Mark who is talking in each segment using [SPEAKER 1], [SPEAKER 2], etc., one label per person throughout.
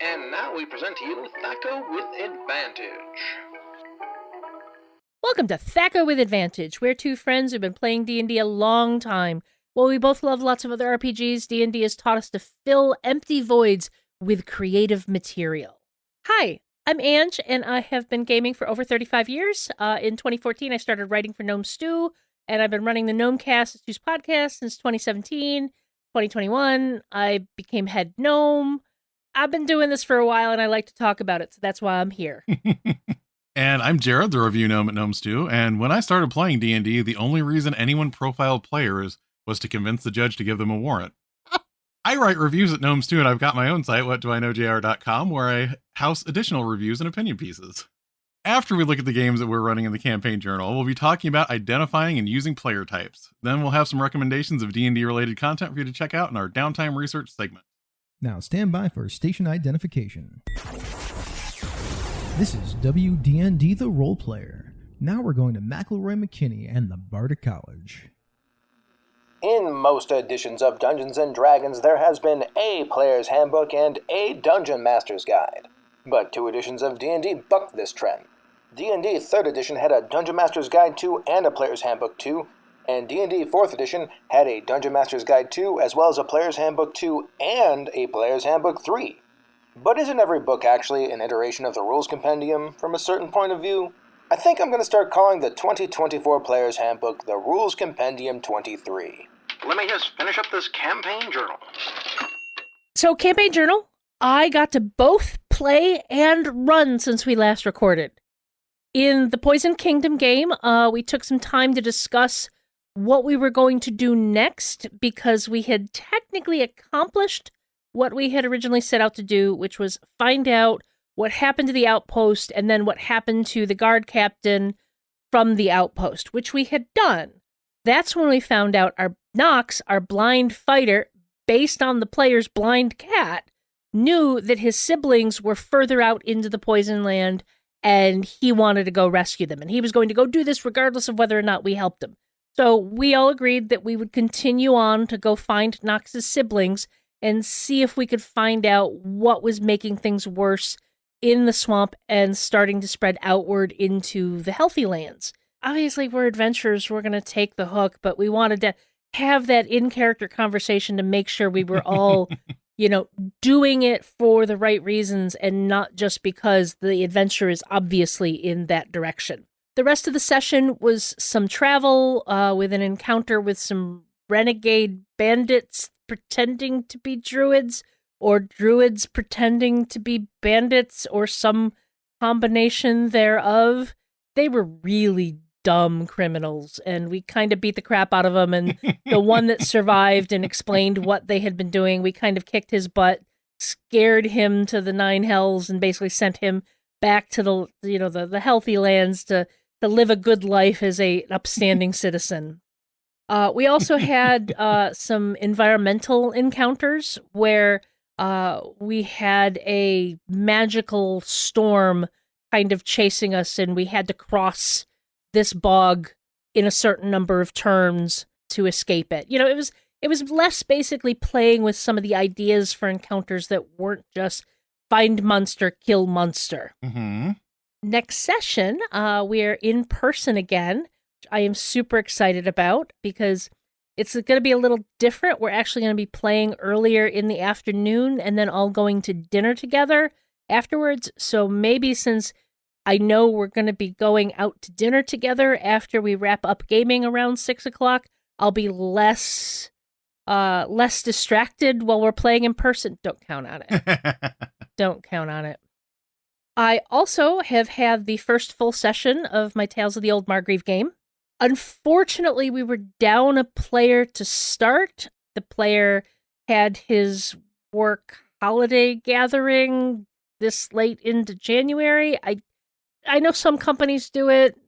[SPEAKER 1] And now we present to you Thac0 with Advantage.
[SPEAKER 2] Welcome to Thac0 with Advantage. We're two friends who've been playing D&D a long time. While we both love lots of other RPGs, D&D has taught us to fill empty voids with creative material. Hi, I'm Ange, and I have been gaming for over 35 years. In 2014, I started writing for Gnome Stew, and I've been running the Gnomecast Stew's podcast since 2017. 2021, I became head gnome. I've been doing this for a while, and I like to talk about it, so that's why I'm here.
[SPEAKER 3] And I'm Jared, the review gnome at Gnome Stew, and when I started playing D&D, the only reason anyone profiled players was to convince the judge to give them a warrant. I write reviews at Gnome Stew, and I've got my own site, whatdoiknowjr.com, where I house additional reviews and opinion pieces. After we look at the games that we're running in the campaign journal, we'll be talking about identifying and using player types. Then we'll have some recommendations of D&D related content for you to check out in our downtime research segment.
[SPEAKER 4] Now stand by for station identification. This is WDND the Role Player. Now we're going to McElroy McKinney and the Bardic College.
[SPEAKER 5] In most editions of Dungeons & Dragons, there has been a Player's Handbook and a Dungeon Master's Guide. But two editions of D&D bucked this trend. D&D 3rd Edition had a Dungeon Master's Guide 2 and a Player's Handbook 2, and D&D 4th Edition had a Dungeon Master's Guide 2 as well as a Player's Handbook 2 and a Player's Handbook 3. But isn't every book actually an iteration of the Rules Compendium from a certain point of view? I think I'm going to start calling the 2024 Player's Handbook the Rules Compendium 23.
[SPEAKER 1] Let me just finish up this campaign journal.
[SPEAKER 2] So, campaign journal, I got to both play and run since we last recorded. In the Poison Kingdom game, we took some time to discuss what we were going to do next because we had technically accomplished what we had originally set out to do, which was find out what happened to the outpost and then what happened to the guard captain from the outpost, which we had done. That's when we found out our Nox, our blind fighter, based on the player's blind cat, knew that his siblings were further out into the poison land and he wanted to go rescue them. And he was going to go do this regardless of whether or not we helped him. So we all agreed that we would continue on to go find Nox's siblings and see if we could find out what was making things worse in the swamp and starting to spread outward into the healthy lands. Obviously, we're adventurers, we're going to take the hook, but we wanted to have that in-character conversation to make sure we were all, doing it for the right reasons and not just because the adventure is obviously in that direction. The rest of the session was some travel with an encounter with some renegade bandits pretending to be druids, or druids pretending to be bandits, or some combination thereof. They were really dumb criminals, and we kind of beat the crap out of them, and the one that survived and explained what they had been doing, we kind of kicked his butt, scared him to the nine hells, and basically sent him back to the healthy lands to live a good life as an upstanding citizen. We also had some environmental encounters where we had a magical storm kind of chasing us, and we had to cross this bog in a certain number of turns to escape it. It was less basically playing with some of the ideas for encounters that weren't just find monster, kill monster.
[SPEAKER 3] Mm-hmm.
[SPEAKER 2] Next session, we're in person again, which I am super excited about because it's going to be a little different. We're actually going to be playing earlier in the afternoon and then all going to dinner together afterwards. So maybe since I know we're going to be going out to dinner together after we wrap up gaming around 6 o'clock, I'll be less distracted while we're playing in person. Don't count on it. Don't count on it. I also have had the first full session of my Tales of the Old Margrave game. Unfortunately, we were down a player to start. The player had his work holiday gathering this late into January. I know some companies do it.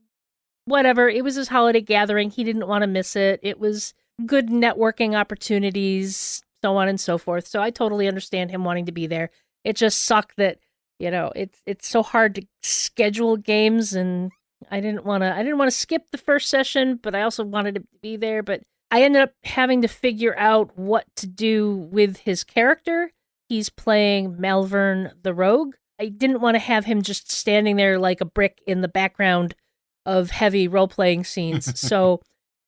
[SPEAKER 2] Whatever. It was his holiday gathering. He didn't want to miss it. It was good networking opportunities, so on and so forth. So I totally understand him wanting to be there. It just sucked that, it's so hard to schedule games, and I didn't want to skip the first session, but I also wanted to be there. But I ended up having to figure out what to do with his character. he's playing Malvern the Rogue. I didn't want to have him just standing there like a brick in the background of heavy role-playing scenes. So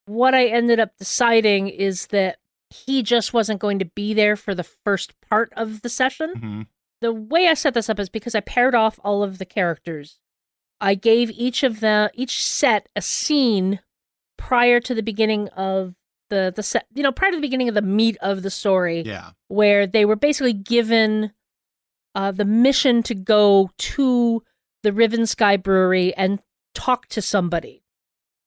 [SPEAKER 2] what I ended up deciding is that he just wasn't going to be there for the first part of the session.
[SPEAKER 3] Mm-hmm.
[SPEAKER 2] The way I set this up is because I paired off all of the characters. I gave each set a scene prior to the beginning of the set, prior to the beginning of the meat of the story.
[SPEAKER 3] Yeah.
[SPEAKER 2] Where they were basically given the mission to go to the Riven Sky Brewery and talk to somebody.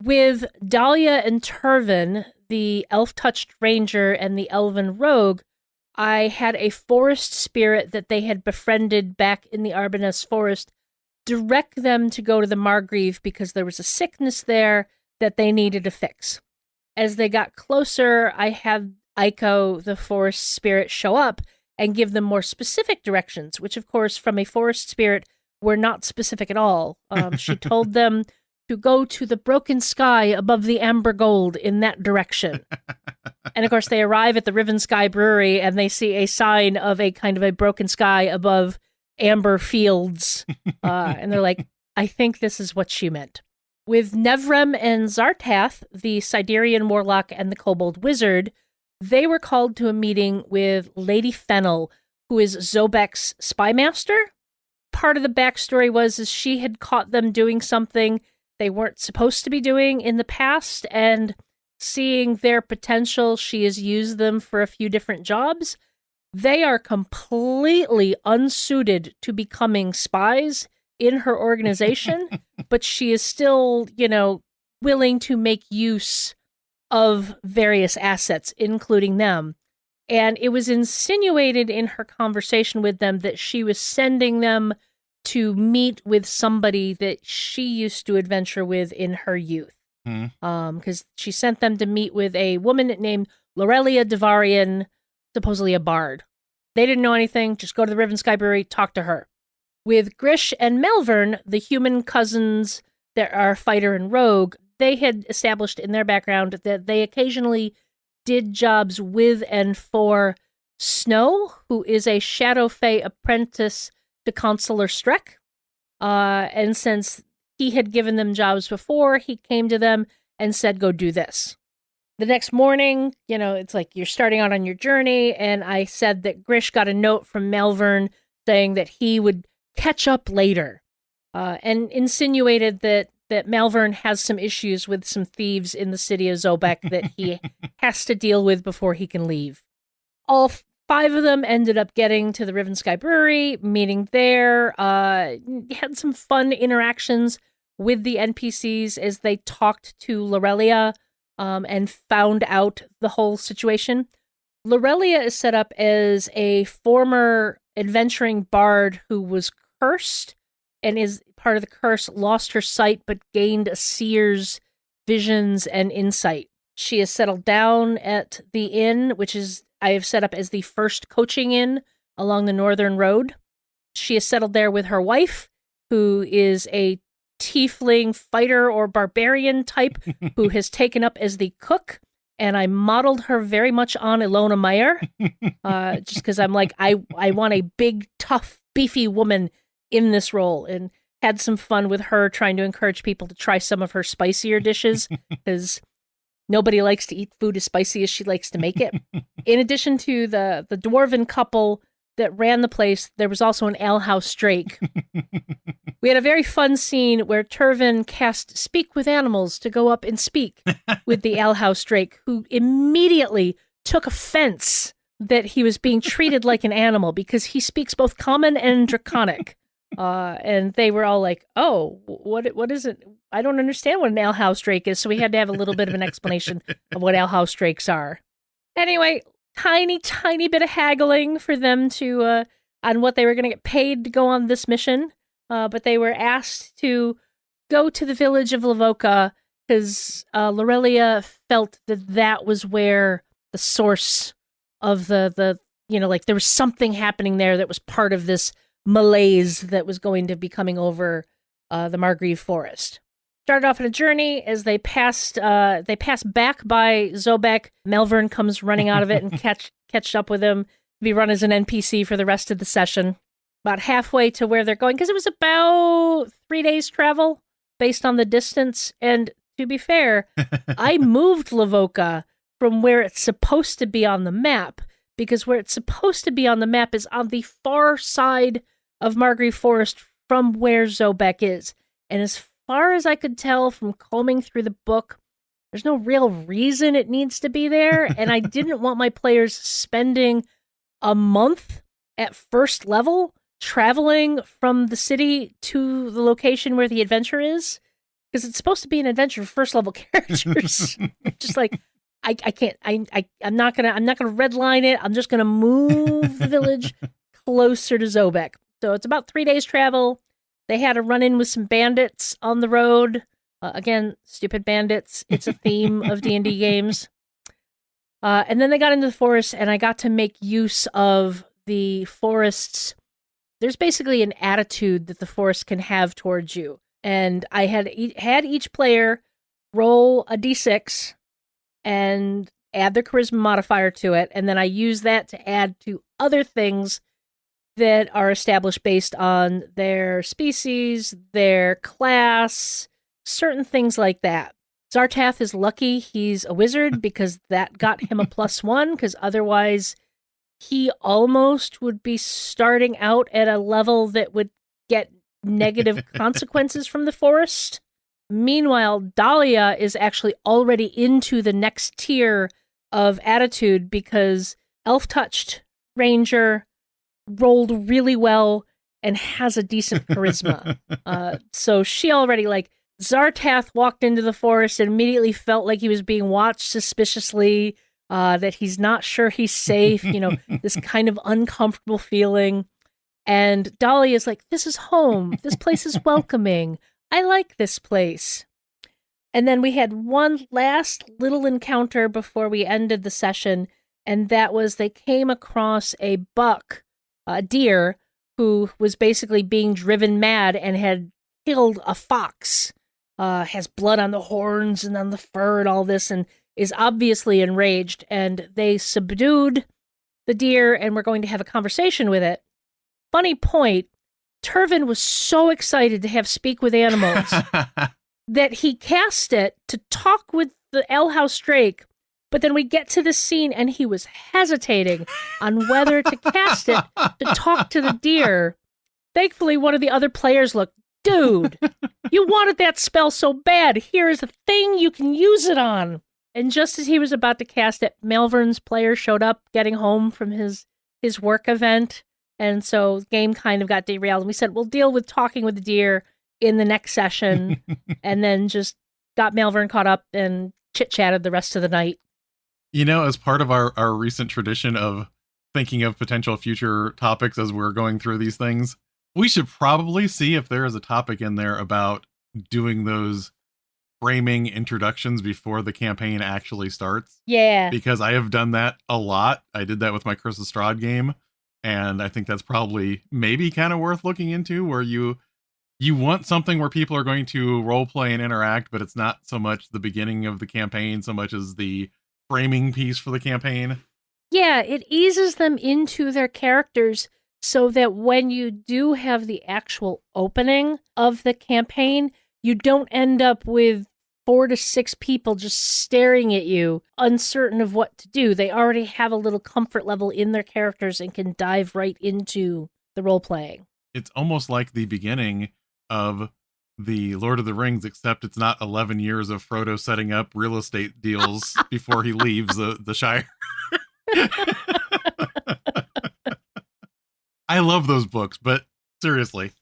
[SPEAKER 2] With Dahlia and Turvin, the elf-touched ranger and the elven rogue, I had a forest spirit that they had befriended back in the Arbanus forest direct them to go to the Margrave because there was a sickness there that they needed to fix. As they got closer, I had Aiko, the forest spirit, show up and give them more specific directions, which, of course, from a forest spirit, were not specific at all. She told them to go to the broken sky above the amber gold in that direction. And, of course, they arrive at the Riven Sky Brewery and they see a sign of a kind of a broken sky above amber fields. And they're like, I think this is what she meant. With Nevrem and Zartath, the Siderian warlock and the kobold wizard, they were called to a meeting with Lady Fennel, who is Zobek's spy master. Part of the backstory is she had caught them doing something they weren't supposed to be doing in the past, and seeing their potential, she has used them for a few different jobs. They are completely unsuited to becoming spies in her organization, but she is still, willing to make use of various assets, including them. And it was insinuated in her conversation with them that she was sending them to meet with somebody that she used to adventure with in her youth. Because she sent them to meet with a woman named Lorelia Devarian, supposedly a bard. They didn't know anything, just go to the Riven Sky Brewery, talk to her. With Grish and Malvern, the human cousins that are fighter and rogue, they had established in their background that they occasionally did jobs with and for Snow, who is a Shadow Fae apprentice to Consular Streck. And since he had given them jobs before, he came to them and said, go do this. The next morning, it's like you're starting out on your journey, and I said that Grish got a note from Malvern saying that he would catch up later, and insinuated that Malvern has some issues with some thieves in the city of Zobek that he has to deal with before he can leave. All 5 of them ended up getting to the Riven Sky Brewery, meeting there, had some fun interactions with the NPCs as they talked to Lorelia, and found out the whole situation. Lorelia is set up as a former adventuring bard who was cursed, and is part of the curse, lost her sight, but gained a seer's visions and insight. She has settled down at the inn, which is I have set up as the first coaching inn along the Northern Road. She has settled there with her wife, who is a tiefling fighter or barbarian type who has taken up as the cook. And I modeled her very much on Ilona Meyer, just because I'm like, I want a big, tough, beefy woman in this role, and had some fun with her trying to encourage people to try some of her spicier dishes, because nobody likes to eat food as spicy as she likes to make it. In addition to the dwarven couple that ran the place, there was also an alehouse drake. We had a very fun scene where Turvin cast Speak with Animals to go up and speak with the alehouse drake, who immediately took offense that he was being treated like an animal because he speaks both common and draconic. And they were all like, oh, what is it? I don't understand what an alehouse drake is. So we had to have a little bit of an explanation of what alehouse drakes are. Anyway, tiny bit of haggling for them to on what they were going to get paid to go on this mission. But they were asked to go to the village of Lavoka because Lorelia felt that was where the source of the there was something happening there that was part of this malaise that was going to be coming over the Margrave Forest. Started off on a journey. As they passed back by Zobek, Malvern comes running out of it and catched up with him. be run as an NPC for the rest of the session. About halfway to where they're going, because it was about 3 days travel based on the distance. And to be fair, I moved Lavoca from where it's supposed to be on the map, because where it's supposed to be on the map is on the far side of Margrave Forest from where Zobek is. And as far as I could tell from combing through the book, there's no real reason it needs to be there, and I didn't want my players spending a month at first level traveling from the city to the location where the adventure is, because it's supposed to be an adventure for first level characters. Just like, I can't, I'm not gonna redline it. I'm just gonna move the village closer to Zobek. So it's about 3 days travel. They had a run in with some bandits on the road. Again, stupid bandits. It's a theme of D&D games. And then they got into the forest, and I got to make use of the forest's... There's basically an attitude that the forest can have towards you. And I had each player roll a d6 and add their charisma modifier to it, and then I use that to add to other things that are established based on their species, their class, certain things like that. Zartath is lucky he's a wizard, because that got him a +1, because otherwise he almost would be starting out at a level that would get negative consequences from the forest. Meanwhile, Dahlia is actually already into the next tier of attitude, because Elf-touched Ranger rolled really well and has a decent charisma. So she already, like, Zartath walked into the forest and immediately felt like he was being watched suspiciously, that he's not sure he's safe, this kind of uncomfortable feeling. And Dolly is like, this is home. This place is welcoming. I like this place. And then we had one last little encounter before we ended the session, and that was they came across a buck, a deer, who was basically being driven mad and had killed a fox. Has blood on the horns and on the fur and all this, and is obviously enraged. And they subdued the deer and were going to have a conversation with it. Funny point, Turvin was so excited to have Speak with Animals that he cast it to talk with the alehouse drake, but then we get to the scene and he was hesitating on whether to cast it to talk to the deer. Thankfully, one of the other players looked, dude, you wanted that spell so bad. Here is a thing you can use it on. And just as he was about to cast it, Malvern's player showed up getting home from his work event. And so the game kind of got derailed. And we said, we'll deal with talking with the deer in the next session. And then just got Malvern caught up and chit-chatted the rest of the night.
[SPEAKER 3] As part of our recent tradition of thinking of potential future topics as we're going through these things, we should probably see if there is a topic in there about doing those framing introductions before the campaign actually starts.
[SPEAKER 2] Yeah.
[SPEAKER 3] Because I have done that a lot. I did that with my Curse of Strahd game, and I think that's probably maybe kind of worth looking into, where you want something where people are going to role play and interact, but it's not so much the beginning of the campaign so much as the framing piece for the campaign.
[SPEAKER 2] Yeah, it eases them into their characters so that when you do have the actual opening of the campaign, you don't end up with 4 to 6 people just staring at you, uncertain of what to do. They already have a little comfort level in their characters and can dive right into the role-playing.
[SPEAKER 3] It's almost like the beginning of the Lord of the Rings, except it's not 11 years of Frodo setting up real estate deals before he leaves the Shire. I love those books, but seriously.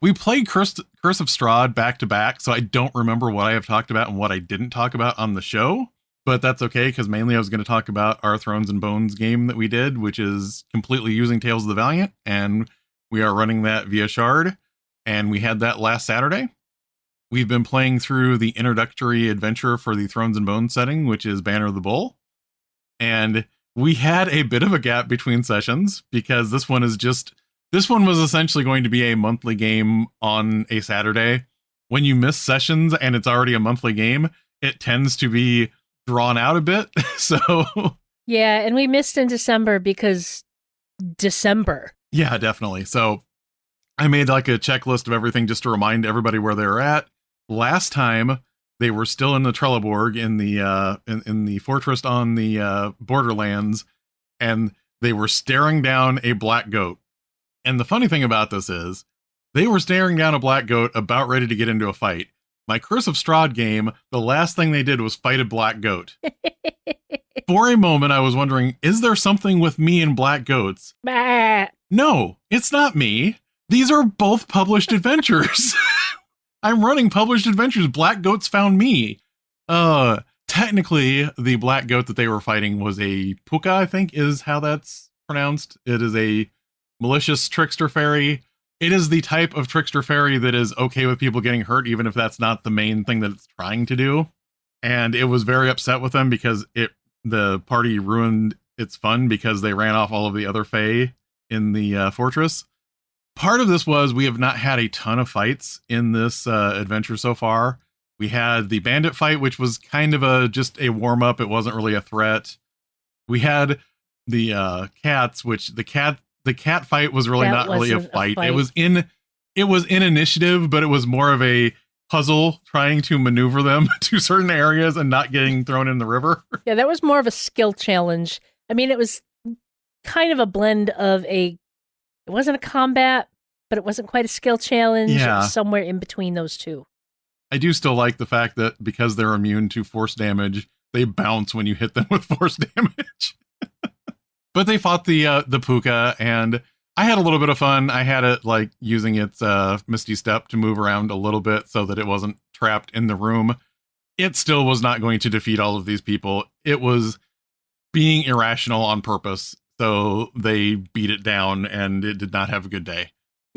[SPEAKER 3] We played Curse of Strahd back to back, so I don't remember what I have talked about and what I didn't talk about on the show, but that's okay, because mainly I was going to talk about our Thrones and Bones game that we did, which is completely using Tales of the Valiant, and we are running that via Shard, and we had that last Saturday. We've been playing through the introductory adventure for the Thrones and Bones setting, which is Banner of the Bull, and we had a bit of a gap between sessions, because this one was essentially going to be a monthly game on a Saturday. When you miss sessions and it's already a monthly game, it tends to be drawn out a bit. So
[SPEAKER 2] Yeah, and we missed in December because December.
[SPEAKER 3] Yeah, definitely. So I made like a checklist of everything just to remind everybody where they were at. Last time they were still in the Trelleborg in the in the fortress on the Borderlands, and they were staring down a black goat. And the funny thing about this is they were staring down a black goat about ready to get into a fight. My Curse of Strahd game, the last thing they did was fight a black goat. For a moment, I was wondering, is there something with me and black goats?
[SPEAKER 2] Bah.
[SPEAKER 3] No, it's not me. These are both published adventures. I'm running published adventures. Black goats found me. Technically, the black goat that they were fighting was a puka, I think is how that's pronounced. It is a malicious trickster fairy. It is the type of trickster fairy that is okay with people getting hurt, even if that's not the main thing that it's trying to do. And it was very upset with them because the party ruined its fun because they ran off all of the other fae in the fortress. Part of this was we have not had a ton of fights in this adventure so far. We had the bandit fight, which was kind of just a warm-up. It wasn't really a threat. We had the cats, which the cat fight was really not really a fight. It was in initiative, but it was more of a puzzle trying to maneuver them to certain areas and not getting thrown in the river.
[SPEAKER 2] Yeah, that was more of a skill challenge. I mean, it was kind of a blend of it wasn't a combat, but it wasn't quite a skill challenge.
[SPEAKER 3] Yeah.
[SPEAKER 2] It was somewhere in between those two.
[SPEAKER 3] I do still like the fact that because they're immune to force damage, they bounce when you hit them with force damage. But they fought the puka, and I had a little bit of fun. I had it like using its Misty Step to move around a little bit so that it wasn't trapped in the room. It still was not going to defeat all of these people. It was being irrational on purpose. So they beat it down, and it did not have a good day.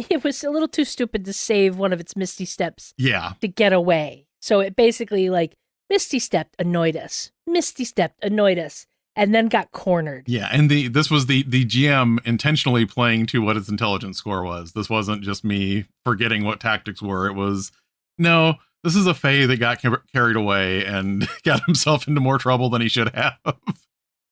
[SPEAKER 2] It was a little too stupid to save one of its Misty Steps.
[SPEAKER 3] Yeah.
[SPEAKER 2] To get away. So it basically Misty Stepped, annoyed us. Misty Stepped, annoyed us. And then got cornered.
[SPEAKER 3] Yeah, and this was the GM intentionally playing to what its intelligence score was. This wasn't just me forgetting what tactics were. It was, no, this is a fae that got carried away and got himself into more trouble than he should have.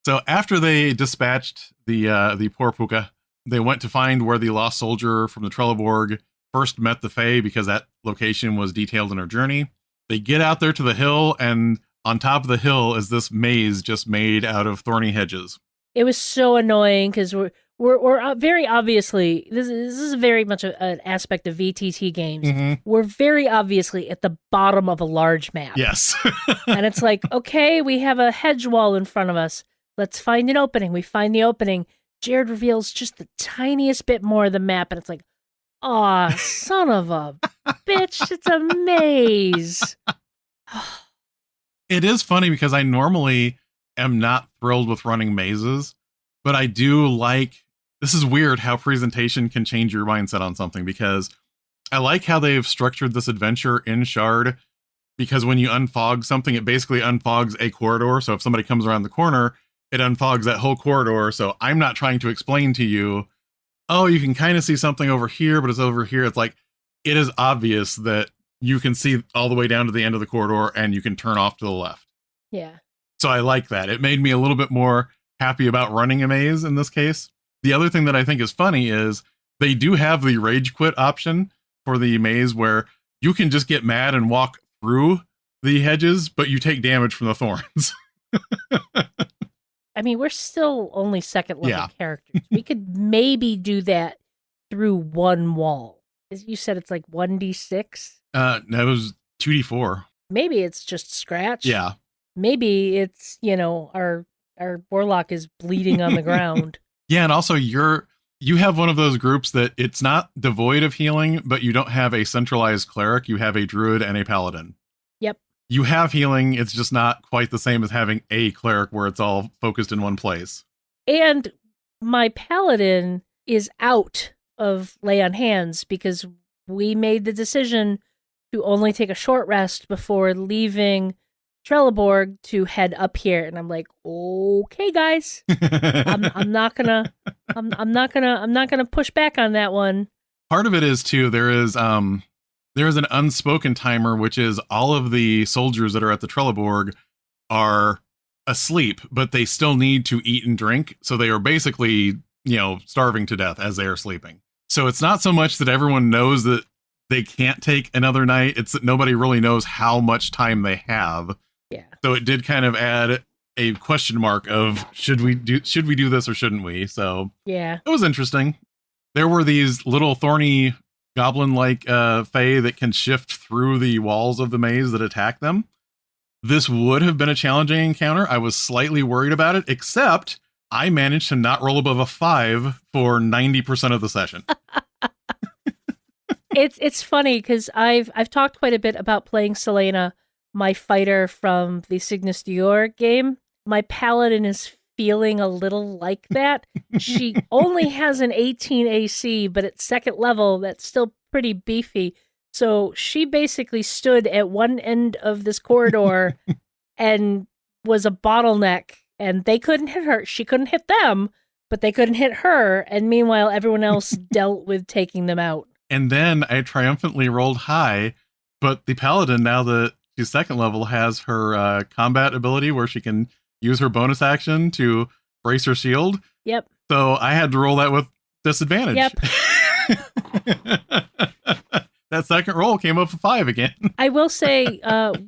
[SPEAKER 3] So after they dispatched the poor puka, they went to find where the lost soldier from the Trelleborg first met the fae because that location was detailed in her journey. They get out there to the hill, and on top of the hill is this maze just made out of thorny hedges.
[SPEAKER 2] It was so annoying because we're very obviously, this is very much an aspect of VTT games.
[SPEAKER 3] Mm-hmm.
[SPEAKER 2] We're very obviously at the bottom of a large map.
[SPEAKER 3] Yes.
[SPEAKER 2] And it's like, okay, we have a hedge wall in front of us. Let's find an opening. We find the opening. Jared reveals just the tiniest bit more of the map, and it's like, aw, son of a bitch, it's a maze.
[SPEAKER 3] It is funny because I normally am not thrilled with running mazes, but I do like, this is weird how presentation can change your mindset on something, because I like how they've structured this adventure in Shard, because when you unfog something, it basically unfogs a corridor. So if somebody comes around the corner, it unfogs that whole corridor. So I'm not trying to explain to you, oh, you can kind of see something over here, but it's over here. It's like, it is obvious that you can see all the way down to the end of the corridor and you can turn off to the left.
[SPEAKER 2] Yeah.
[SPEAKER 3] So I like that. It made me a little bit more happy about running a maze in this case. The other thing that I think is funny is they do have the rage quit option for the maze where you can just get mad and walk through the hedges, but you take damage from the thorns.
[SPEAKER 2] I mean, we're still only second level characters. We could maybe do that through one wall. You said it's like 1d6?
[SPEAKER 3] No, it was 2d4.
[SPEAKER 2] Maybe it's just scratch.
[SPEAKER 3] Yeah.
[SPEAKER 2] Maybe it's, our warlock is bleeding on the ground.
[SPEAKER 3] Yeah, and also you have one of those groups that it's not devoid of healing, but you don't have a centralized cleric. You have a druid and a paladin.
[SPEAKER 2] Yep.
[SPEAKER 3] You have healing. It's just not quite the same as having a cleric where it's all focused in one place.
[SPEAKER 2] And my paladin is out of lay on hands because we made the decision to only take a short rest before leaving Trelleborg to head up here. And I'm like, okay, guys, I'm not gonna push back on that one.
[SPEAKER 3] Part of it is too, there is an unspoken timer, which is all of the soldiers that are at the Trelleborg are asleep, but they still need to eat and drink. So they are basically, starving to death as they are sleeping. So it's not so much that everyone knows that they can't take another night. It's that nobody really knows how much time they have.
[SPEAKER 2] Yeah.
[SPEAKER 3] So it did kind of add a question mark of should we do this or shouldn't we? So
[SPEAKER 2] yeah,
[SPEAKER 3] it was interesting. There were these little thorny goblin-like fae that can shift through the walls of the maze that attack them. This would have been a challenging encounter. I was slightly worried about it, except I managed to not roll above a 5 for 90% of the session.
[SPEAKER 2] It's funny because I've talked quite a bit about playing Selena, my fighter from the Cygnus Dior game. My paladin is feeling a little like that. She only has an 18 AC, but at second level, that's still pretty beefy. So she basically stood at one end of this corridor and was a bottleneck, and they couldn't hit her. She couldn't hit them, but they couldn't hit her. And meanwhile, everyone else dealt with taking them out.
[SPEAKER 3] And then I triumphantly rolled high, but the paladin, now that she's second level, has her combat ability where she can use her bonus action to brace her shield.
[SPEAKER 2] Yep.
[SPEAKER 3] So I had to roll that with disadvantage.
[SPEAKER 2] Yep.
[SPEAKER 3] That second roll came up a 5 again.
[SPEAKER 2] I will say,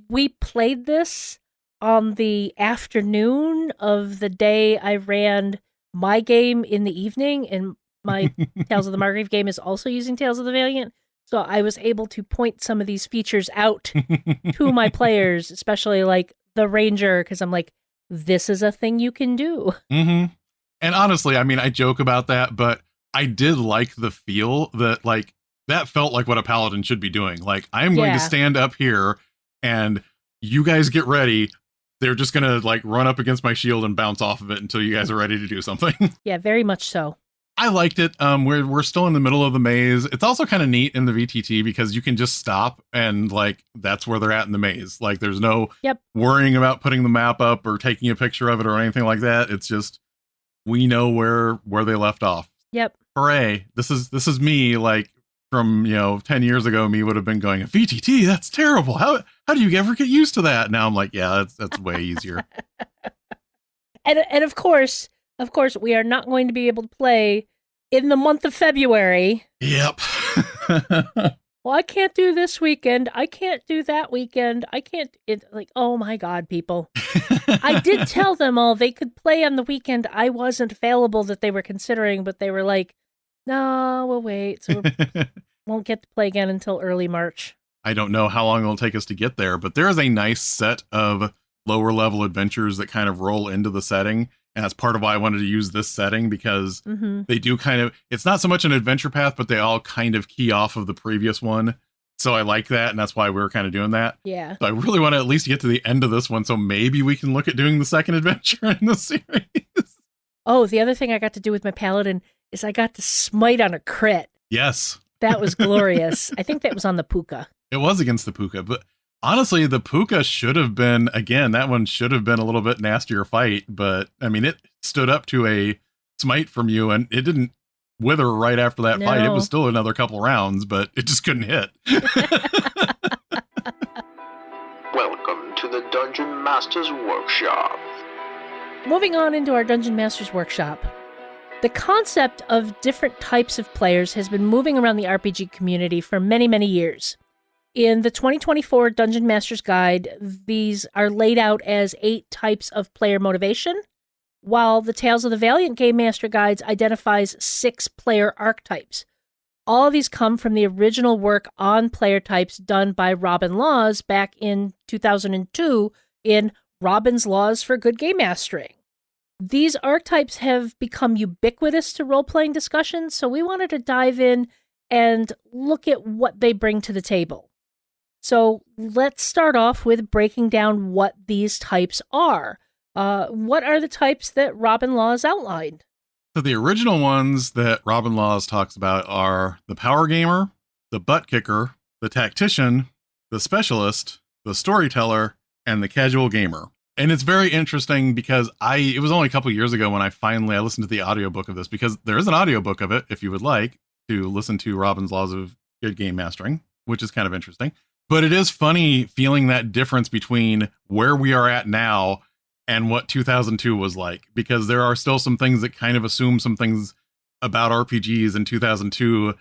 [SPEAKER 2] we played this on the afternoon of the day I ran my game in the evening, and my Tales of the Margrave game is also using Tales of the Valiant. So I was able to point some of these features out to my players, especially like the Ranger, because I'm like, this is a thing you can do.
[SPEAKER 3] Mm-hmm. And honestly, I mean, I joke about that, but I did like the feel that, like, that felt like what a paladin should be doing. Like, I'm going to stand up here and you guys get ready. They're just going to like run up against my shield and bounce off of it until you guys are ready to do something.
[SPEAKER 2] Yeah, very much so.
[SPEAKER 3] I liked it. We're still in the middle of the maze. It's also kind of neat in the VTT because you can just stop and like that's where they're at in the maze. Like there's no worrying about putting the map up or taking a picture of it or anything like that. It's just we know where they left off.
[SPEAKER 2] Yep.
[SPEAKER 3] Hooray! This is me like from 10 years ago. Me would have been going VTT. That's terrible. How do you ever get used to that? Now I'm like, yeah, that's way easier.
[SPEAKER 2] and of course, we are not going to be able to play in the month of February.
[SPEAKER 3] Yep.
[SPEAKER 2] Well, I can't do this weekend. I can't do that weekend. I can't. Oh my God, people. I did tell them all they could play on the weekend I wasn't available that they were considering, but they were like, no, we'll wait. So we won't get to play again until early March.
[SPEAKER 3] I don't know how long it'll take us to get there, but there is a nice set of lower level adventures that kind of roll into the setting. And that's part of why I wanted to use this setting because they do kind of, it's not so much an adventure path, but they all kind of key off of the previous one. So I like that. And that's why we were kind of doing that.
[SPEAKER 2] Yeah.
[SPEAKER 3] So I really want to at least get to the end of this one. So maybe we can look at doing the second adventure in the series.
[SPEAKER 2] Oh, the other thing I got to do with my paladin is I got to smite on a crit.
[SPEAKER 3] Yes.
[SPEAKER 2] That was glorious. I think that was on the Puka.
[SPEAKER 3] It was against the Puka, but honestly, the Puka should have been, again, that one should have been a little bit nastier fight, but I mean, it stood up to a smite from you and it didn't wither right after that fight. It was still another couple rounds, but it just couldn't hit.
[SPEAKER 1] Welcome to the Dungeon Master's Workshop.
[SPEAKER 2] Moving on into our Dungeon Master's Workshop. The concept of different types of players has been moving around the RPG community for many, many years. In the 2024 Dungeon Master's Guide, these are laid out as 8 types of player motivation, while the Tales of the Valiant Game Master Guides identifies 6 player archetypes. All of these come from the original work on player types done by Robin Laws back in 2002 in Robin's Laws for Good Game Mastering. These archetypes have become ubiquitous to role-playing discussions, so we wanted to dive in and look at what they bring to the table. So let's start off with breaking down what these types are. What are the types that Robin Laws outlined?
[SPEAKER 3] So the original ones that Robin Laws talks about are the power gamer, the butt kicker, the tactician, the specialist, the storyteller, and the casual gamer. And it's very interesting because it was only a couple years ago when I listened to the audiobook of this, because there is an audiobook of it if you would like to listen to Robin's Laws of Good Game Mastering, which is kind of interesting. But it is funny feeling that difference between where we are at now and what 2002 was like, because there are still some things that kind of assume some things about RPGs in 2002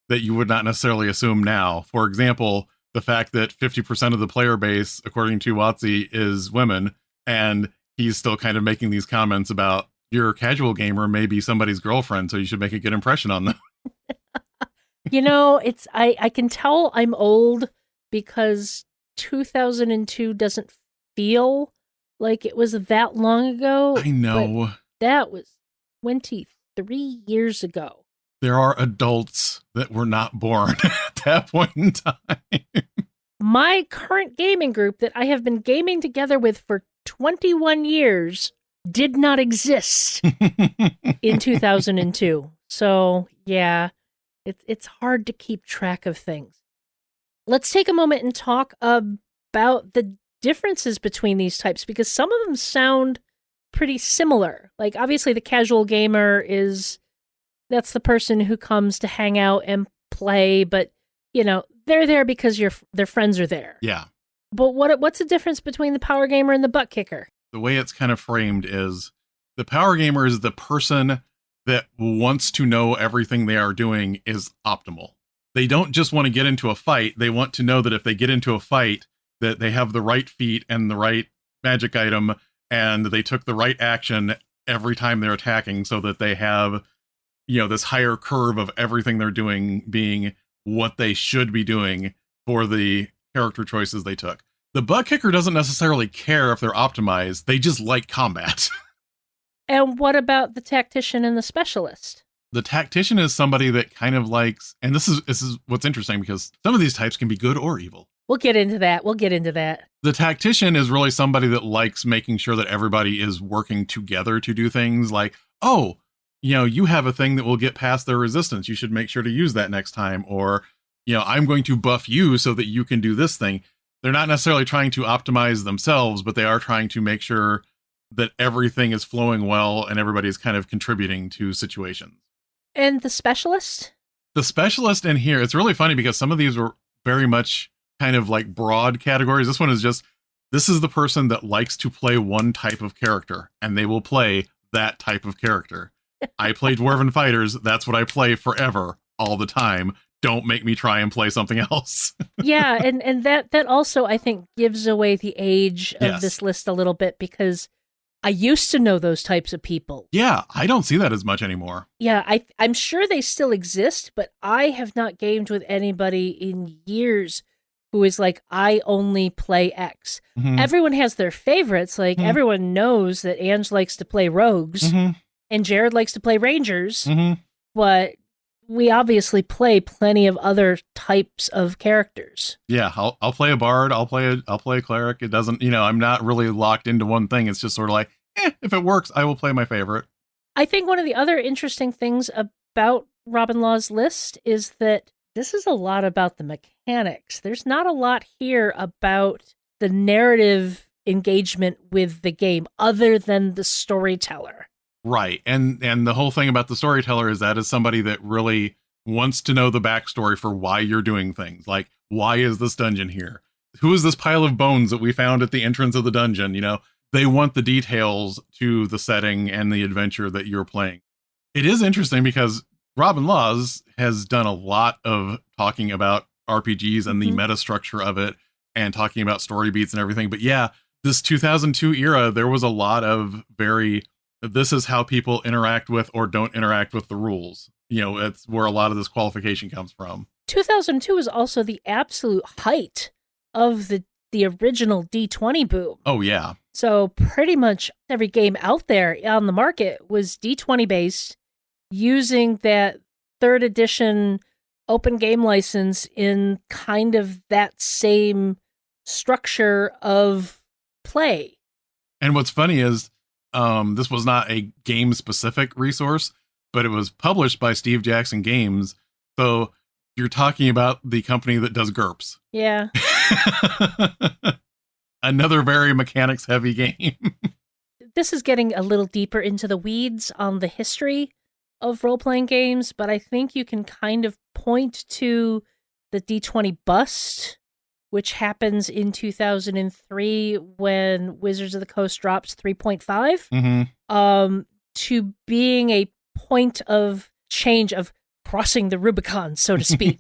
[SPEAKER 3] that you would not necessarily assume now. For example, the fact that 50% of the player base, according to WotC, is women, and he's still kind of making these comments about your casual gamer may be somebody's girlfriend, so you should make a good impression on them.
[SPEAKER 2] It's I can tell I'm old because 2002 doesn't feel like it was that long ago.
[SPEAKER 3] I know.
[SPEAKER 2] That was 23 years ago.
[SPEAKER 3] There are adults that were not born at that point in time.
[SPEAKER 2] My current gaming group that I have been gaming together with for 21 years did not exist in 2002. So, yeah, it's hard to keep track of things. Let's take a moment and talk about the differences between these types, because some of them sound pretty similar. Like, obviously, the casual gamer that's the person who comes to hang out and play, but, they're there because their friends are there.
[SPEAKER 3] Yeah.
[SPEAKER 2] But what's the difference between the power gamer and the butt kicker?
[SPEAKER 3] The way it's kind of framed is the power gamer is the person that wants to know everything they are doing is optimal. They don't just want to get into a fight. They want to know that if they get into a fight, that they have the right feat and the right magic item, and they took the right action every time they're attacking, so that they have, this higher curve of everything they're doing being what they should be doing for the character choices they took. The butt kicker doesn't necessarily care if they're optimized. They just like combat.
[SPEAKER 2] And what about the tactician and the specialist?
[SPEAKER 3] The tactician is somebody that kind of likes, and this is what's interesting, because some of these types can be good or evil.
[SPEAKER 2] We'll get into that.
[SPEAKER 3] The tactician is really somebody that likes making sure that everybody is working together to do things like, you have a thing that will get past their resistance. You should make sure to use that next time. Or, I'm going to buff you so that you can do this thing. They're not necessarily trying to optimize themselves, but they are trying to make sure that everything is flowing well and everybody's kind of contributing to situations.
[SPEAKER 2] And the specialist?
[SPEAKER 3] The specialist in here, it's really funny because some of these were very much kind of like broad categories. This one is this is the person that likes to play one type of character, and they will play that type of character. I play Dwarven Fighters. That's what I play forever, all the time. Don't make me try and play something else.
[SPEAKER 2] Yeah, and that also, I think, gives away the age of
[SPEAKER 3] Yes.
[SPEAKER 2] this list a little bit, because I used to know those types of people.
[SPEAKER 3] Yeah, I don't see that as much anymore.
[SPEAKER 2] Yeah, I'm sure they still exist, but I have not gamed with anybody in years who is like, I only play X.
[SPEAKER 3] Mhm.
[SPEAKER 2] Everyone has their favorites. Like,
[SPEAKER 3] Mhm.
[SPEAKER 2] everyone knows that Ange likes to play rogues,
[SPEAKER 3] Mhm.
[SPEAKER 2] and Jared likes to play rangers,
[SPEAKER 3] Mhm.
[SPEAKER 2] but we obviously play plenty of other types of characters.
[SPEAKER 3] Yeah, I'll play a bard. I'll play a cleric. It doesn't, I'm not really locked into one thing. It's just sort of like, if it works, I will play my favorite.
[SPEAKER 2] I think one of the other interesting things about Robin Law's list is that this is a lot about the mechanics. There's not a lot here about the narrative engagement with the game other than the storyteller.
[SPEAKER 3] Right. And the whole thing about the storyteller is that is somebody that really wants to know the backstory for why you're doing things. Like, why is this dungeon here? Who is this pile of bones that we found at the entrance of the dungeon? They want the details to the setting and the adventure that you're playing. It is interesting because Robin Laws has done a lot of talking about RPGs and the meta structure of it, and talking about story beats and everything. But yeah, this 2002 era, there was a lot of this is how people interact with or don't interact with the rules. It's where a lot of this qualification comes from.
[SPEAKER 2] 2002 is also the absolute height of the original D20 boom.
[SPEAKER 3] Oh, yeah.
[SPEAKER 2] So pretty much every game out there on the market was D20 based, using that third edition open game license in kind of that same structure of play.
[SPEAKER 3] And what's funny is this was not a game-specific resource, but it was published by Steve Jackson Games. So you're talking about the company that does GURPS.
[SPEAKER 2] Yeah.
[SPEAKER 3] Another very mechanics-heavy game.
[SPEAKER 2] This is getting a little deeper into the weeds on the history of role-playing games, but I think you can kind of point to the D20 bust which happens in 2003 when Wizards of the Coast drops 3.5, to being a point of change, of crossing the Rubicon, so to speak,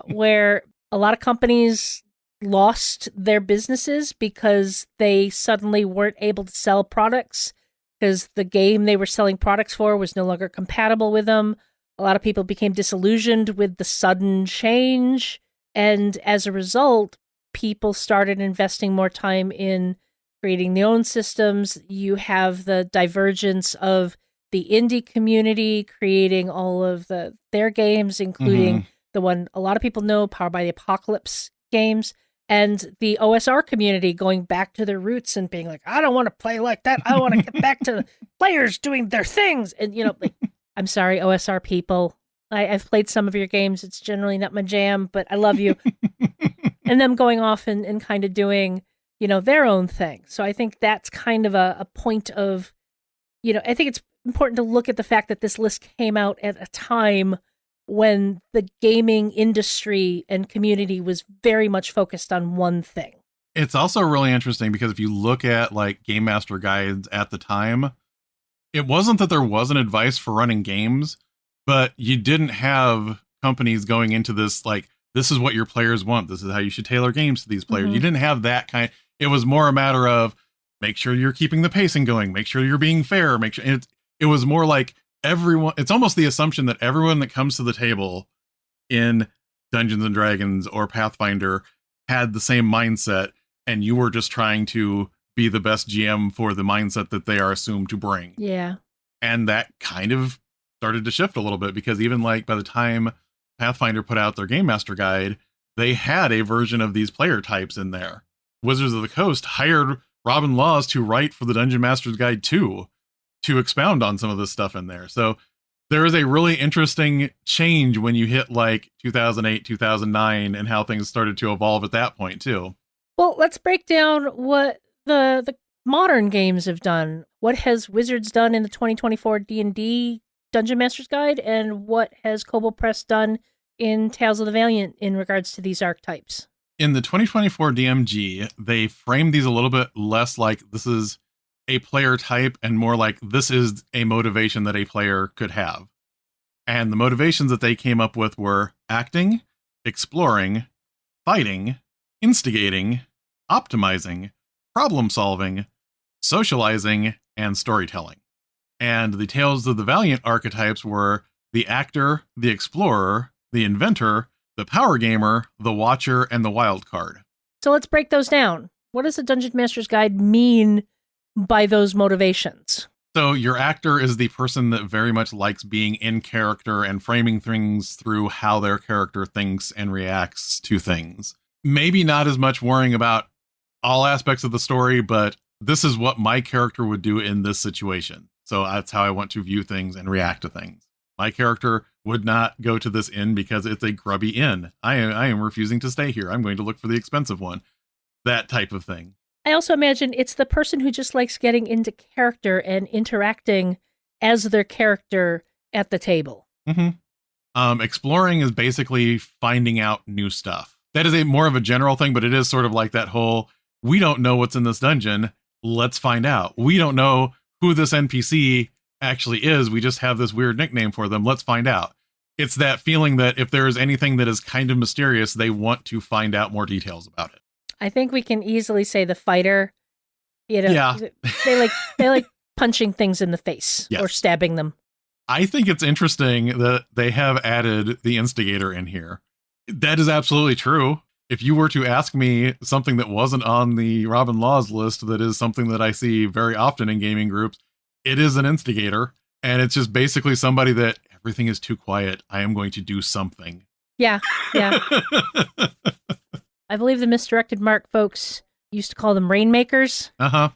[SPEAKER 2] where a lot of companies lost their businesses because they suddenly weren't able to sell products because the game they were selling products for was no longer compatible with them. A lot of people became disillusioned with the sudden change. And as a result, people started investing more time in creating their own systems. You have the divergence of the indie community creating all of their games, including the one a lot of people know, Powered by the Apocalypse games, and the OSR community going back to their roots and being like, I don't want to play like that. I want to get back to players doing their things. And, like, I'm sorry, OSR people. I've played some of your games. It's generally not my jam, but I love you. And them going off and kind of doing, their own thing. So I think that's kind of a point of, I think it's important to look at the fact that this list came out at a time when the gaming industry and community was very much focused on one thing.
[SPEAKER 3] It's also really interesting because if you look at like Game Master guides at the time, it wasn't that there wasn't advice for running games, but you didn't have companies going into this like, this is what your players want. This is how you should tailor games to these players. You didn't have that kind. It was more a matter of make sure you're keeping the pacing going, make sure you're being fair, make sure it was more like everyone. It's almost the assumption that everyone that comes to the table in Dungeons and Dragons or Pathfinder had the same mindset, and you were just trying to be the best GM for the mindset that they are assumed to bring.
[SPEAKER 2] Yeah.
[SPEAKER 3] And that kind of started to shift a little bit because even like by the time Pathfinder put out their Game Master guide, they had a version of these player types in there. Wizards of the Coast hired Robin Laws to write for the Dungeon Master's Guide 2 to expound on some of this stuff in there. So there is a really interesting change when you hit like 2008, 2009 and how things started to evolve at that point too.
[SPEAKER 2] Well, let's break down what the modern games have done. What has Wizards done in the 2024 D&D Dungeon Master's Guide, and what has Kobold Press done in Tales of the Valiant in regards to these archetypes?
[SPEAKER 3] In the 2024 DMG, they framed these a little bit less like this is a player type and more like this is a motivation that a player could have. And the motivations that they came up with were acting, exploring, fighting, instigating, optimizing, problem solving, socializing, and storytelling. And the Tales of the Valiant archetypes were the actor, the explorer, the inventor, the power gamer, the watcher, and the wild card.
[SPEAKER 2] So let's break those down. What does the Dungeon Master's Guide mean by those motivations?
[SPEAKER 3] So your actor is the person that very much likes being in character and framing things through how their character thinks and reacts to things. Maybe not as much worrying about all aspects of the story, but this is what my character would do in this situation. So that's how I want to view things and react to things. My character would not go to this inn because it's a grubby inn. I am refusing to stay here. I'm going to look for the expensive one. That type of thing.
[SPEAKER 2] I also imagine it's the person who just likes getting into character and interacting as their character at the table.
[SPEAKER 3] Exploring is basically finding out new stuff. That is a more of a general thing, but it is sort of like that whole, we don't know what's in this dungeon. Let's find out. We don't know who this NPC actually is. We just have this weird nickname for them. Let's find out. It's that feeling that if there is anything that is kind of mysterious, they want to find out more details about it.
[SPEAKER 2] I think we can easily say the fighter,
[SPEAKER 3] yeah.
[SPEAKER 2] they like punching things in the face or stabbing them.
[SPEAKER 3] I think it's interesting that they have added the instigator in here. That is absolutely true. If you were to ask me something that wasn't on the Robin Laws list, that is something that I see very often in gaming groups, it is an instigator. And it's just basically somebody that everything is too quiet. I am going to do something.
[SPEAKER 2] Yeah. I believe the Misdirected Mark folks used to call them rainmakers. They're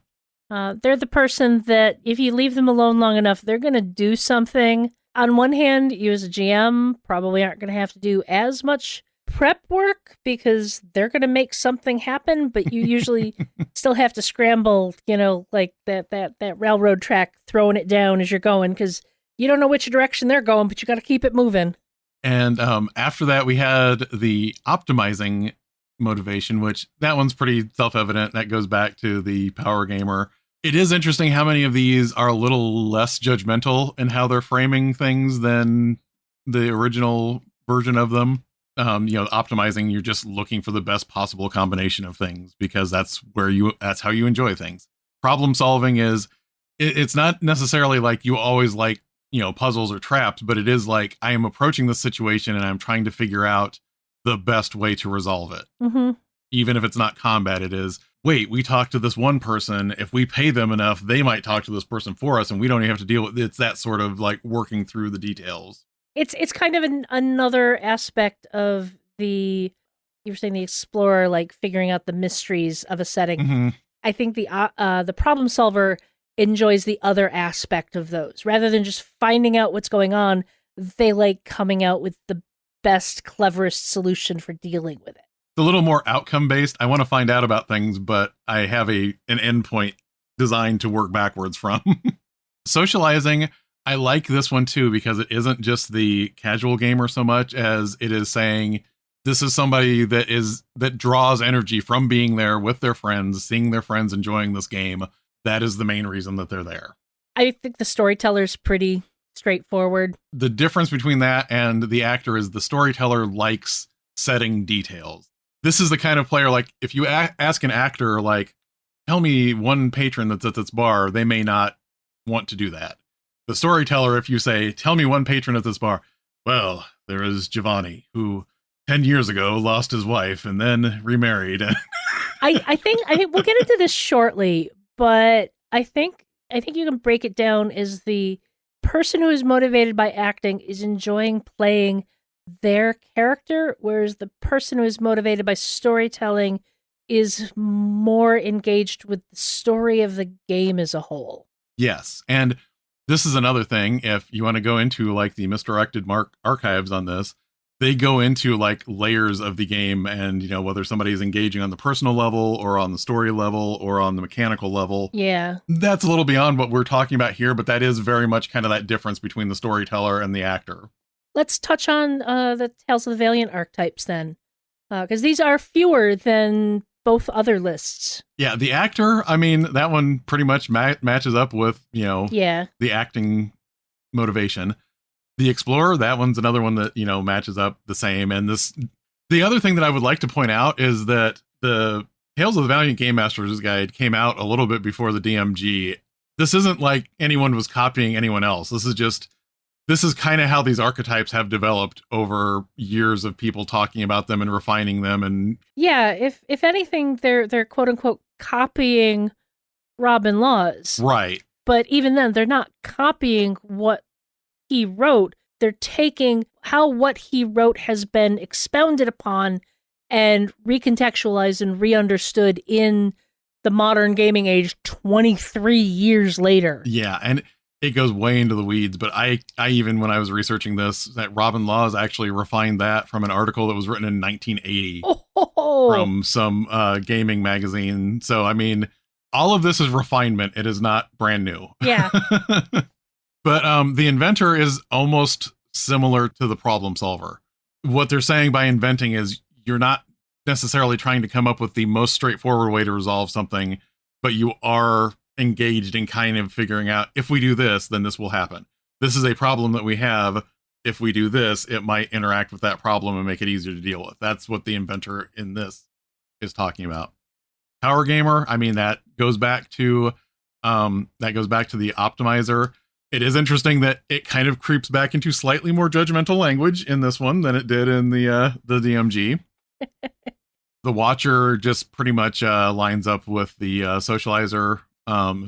[SPEAKER 2] the person that if you leave them alone long enough, they're going to do something. On one hand, you as a GM probably aren't going to have to do as much prep work because they're going to make something happen, but you usually still have to scramble, like that railroad track, throwing it down as you're going because you don't know which direction they're going, but you got to keep it moving.
[SPEAKER 3] And after that, we had the optimizing motivation, which that one's pretty self-evident. That goes back to the power gamer. It is interesting how many of these are a little less judgmental in how they're framing things than the original version of them. Optimizing, you're just looking for the best possible combination of things because that's how you enjoy things. Problem solving is, it's not necessarily like you always like, puzzles or traps, but it is like I am approaching the situation and I'm trying to figure out the best way to resolve it.
[SPEAKER 2] Mm-hmm.
[SPEAKER 3] Even if it's not combat, it is, wait, we talked to this one person. If we pay them enough, they might talk to this person for us and we don't even have to deal with it. It's that sort of like working through the details.
[SPEAKER 2] It's kind of another aspect of you were saying the explorer, like figuring out the mysteries of a setting.
[SPEAKER 3] Mm-hmm.
[SPEAKER 2] I think the problem solver enjoys the other aspect of those. Rather than just finding out what's going on, they like coming out with the best, cleverest solution for dealing with it.
[SPEAKER 3] It's a little more outcome based. I want to find out about things, but I have an endpoint designed to work backwards from. Socializing, I like this one too, because it isn't just the casual gamer so much as it is saying this is somebody that draws energy from being there with their friends, seeing their friends enjoying this game. That is the main reason that they're there.
[SPEAKER 2] I think the storyteller's pretty straightforward.
[SPEAKER 3] The difference between that and the actor is the storyteller likes setting details. This is the kind of player, like, if you ask an actor, like, tell me one patron that's at this bar, they may not want to do that. The storyteller, if you say, tell me one patron at this bar, well, there is Giovanni, who 10 years ago lost his wife and then remarried.
[SPEAKER 2] I think we'll get into this shortly, but I think you can break it down as the person who is motivated by acting is enjoying playing their character, whereas the person who is motivated by storytelling is more engaged with the story of the game as a whole.
[SPEAKER 3] Yes, and this is another thing. If you want to go into like the misdirected archives on this, they go into like layers of the game and, whether somebody's engaging on the personal level or on the story level or on the mechanical level.
[SPEAKER 2] Yeah.
[SPEAKER 3] That's a little beyond what we're talking about here, but that is very much kind of that difference between the storyteller and the actor.
[SPEAKER 2] Let's touch on the Tales of the Valiant archetypes then, because these are fewer than both other lists.
[SPEAKER 3] Yeah, the actor, I mean, that one pretty much matches up with, the acting motivation. The Explorer, that one's another one that, matches up the same. And the other thing that I would like to point out is that the Tales of the Valiant Game Masters Guide came out a little bit before the DMG. This isn't like anyone was copying anyone else. This is kind of how these archetypes have developed over years of people talking about them and refining them. And
[SPEAKER 2] yeah, if anything, they're quote unquote copying Robin Laws.
[SPEAKER 3] Right.
[SPEAKER 2] But even then, they're not copying what he wrote. They're taking how what he wrote has been expounded upon and recontextualized and re-understood in the modern gaming age 23 years later.
[SPEAKER 3] Yeah, and it goes way into the weeds, but I even, when I was researching this, that Robin Laws actually refined that from an article that was written in 1980 from some gaming magazine. So, I mean, all of this is refinement. It is not brand new.
[SPEAKER 2] Yeah.
[SPEAKER 3] But the inventor is almost similar to the problem solver. What they're saying by inventing is you're not necessarily trying to come up with the most straightforward way to resolve something, but you are engaged in kind of figuring out, if we do this, then this will happen. This is a problem that we have. If we do this, it might interact with that problem and make it easier to deal with. That's what the inventor in this is talking about. Power gamer, I mean, that goes back to the optimizer. It is interesting that it kind of creeps back into slightly more judgmental language in this one than it did in the DMG. The Watcher just pretty much lines up with the socializer,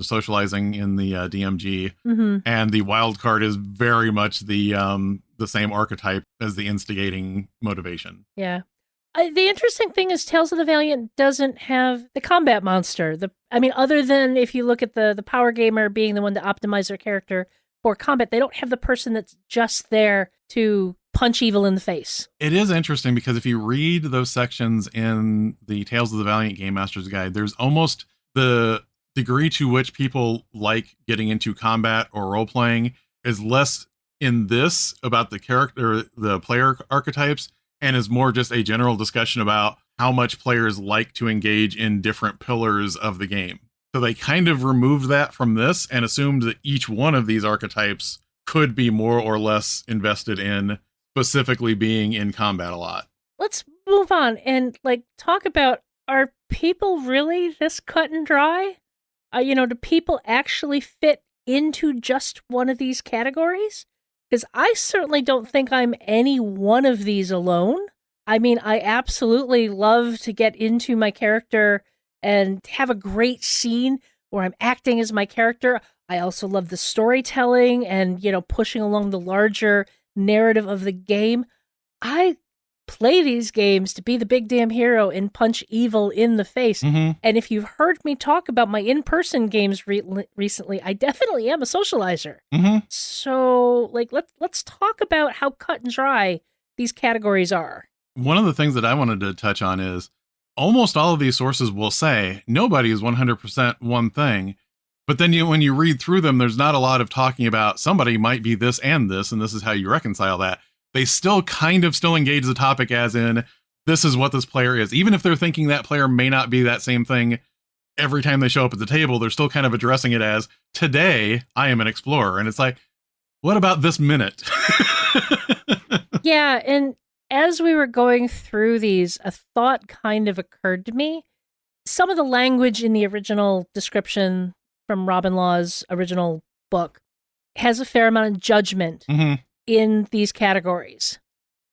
[SPEAKER 3] socializing in the DMG, and the wild card is very much the same archetype as the instigating motivation.
[SPEAKER 2] Yeah. The interesting thing is Tales of the Valiant doesn't have the combat monster. Other than if you look at the power gamer being the one to optimize their character for combat, they don't have the person that's just there to punch evil in the face.
[SPEAKER 3] It is interesting because if you read those sections in the Tales of the Valiant Game Master's Guide, there's almost the degree to which people like getting into combat or role-playing is less in this about the character, the player archetypes, and is more just a general discussion about how much players like to engage in different pillars of the game. So they kind of removed that from this and assumed that each one of these archetypes could be more or less invested in specifically being in combat a lot.
[SPEAKER 2] Let's move on and talk about, are people really this cut and dry? Do people actually fit into just one of these categories? Because I certainly don't think I'm any one of these alone. I mean, I absolutely love to get into my character and have a great scene where I'm acting as my character. I also love the storytelling and, pushing along the larger narrative of the game. I play these games to be the big damn hero and punch evil in the face.
[SPEAKER 3] Mm-hmm.
[SPEAKER 2] And if you've heard me talk about my in-person games recently, I definitely am a socializer.
[SPEAKER 3] Mm-hmm.
[SPEAKER 2] So, let's talk about how cut and dry these categories are.
[SPEAKER 3] One of the things that I wanted to touch on is almost all of these sources will say nobody is 100% one thing. But then when you read through them, there's not a lot of talking about somebody might be this, and this is how you reconcile that. They still kind of engage the topic as in, this is what this player is. Even if they're thinking that player may not be that same thing every time they show up at the table, they're still kind of addressing it as, today, I am an explorer. And it's like, what about this minute?
[SPEAKER 2] Yeah, and as we were going through these, a thought kind of occurred to me. Some of the language in the original description from Robin Law's original book has a fair amount of judgment in these categories.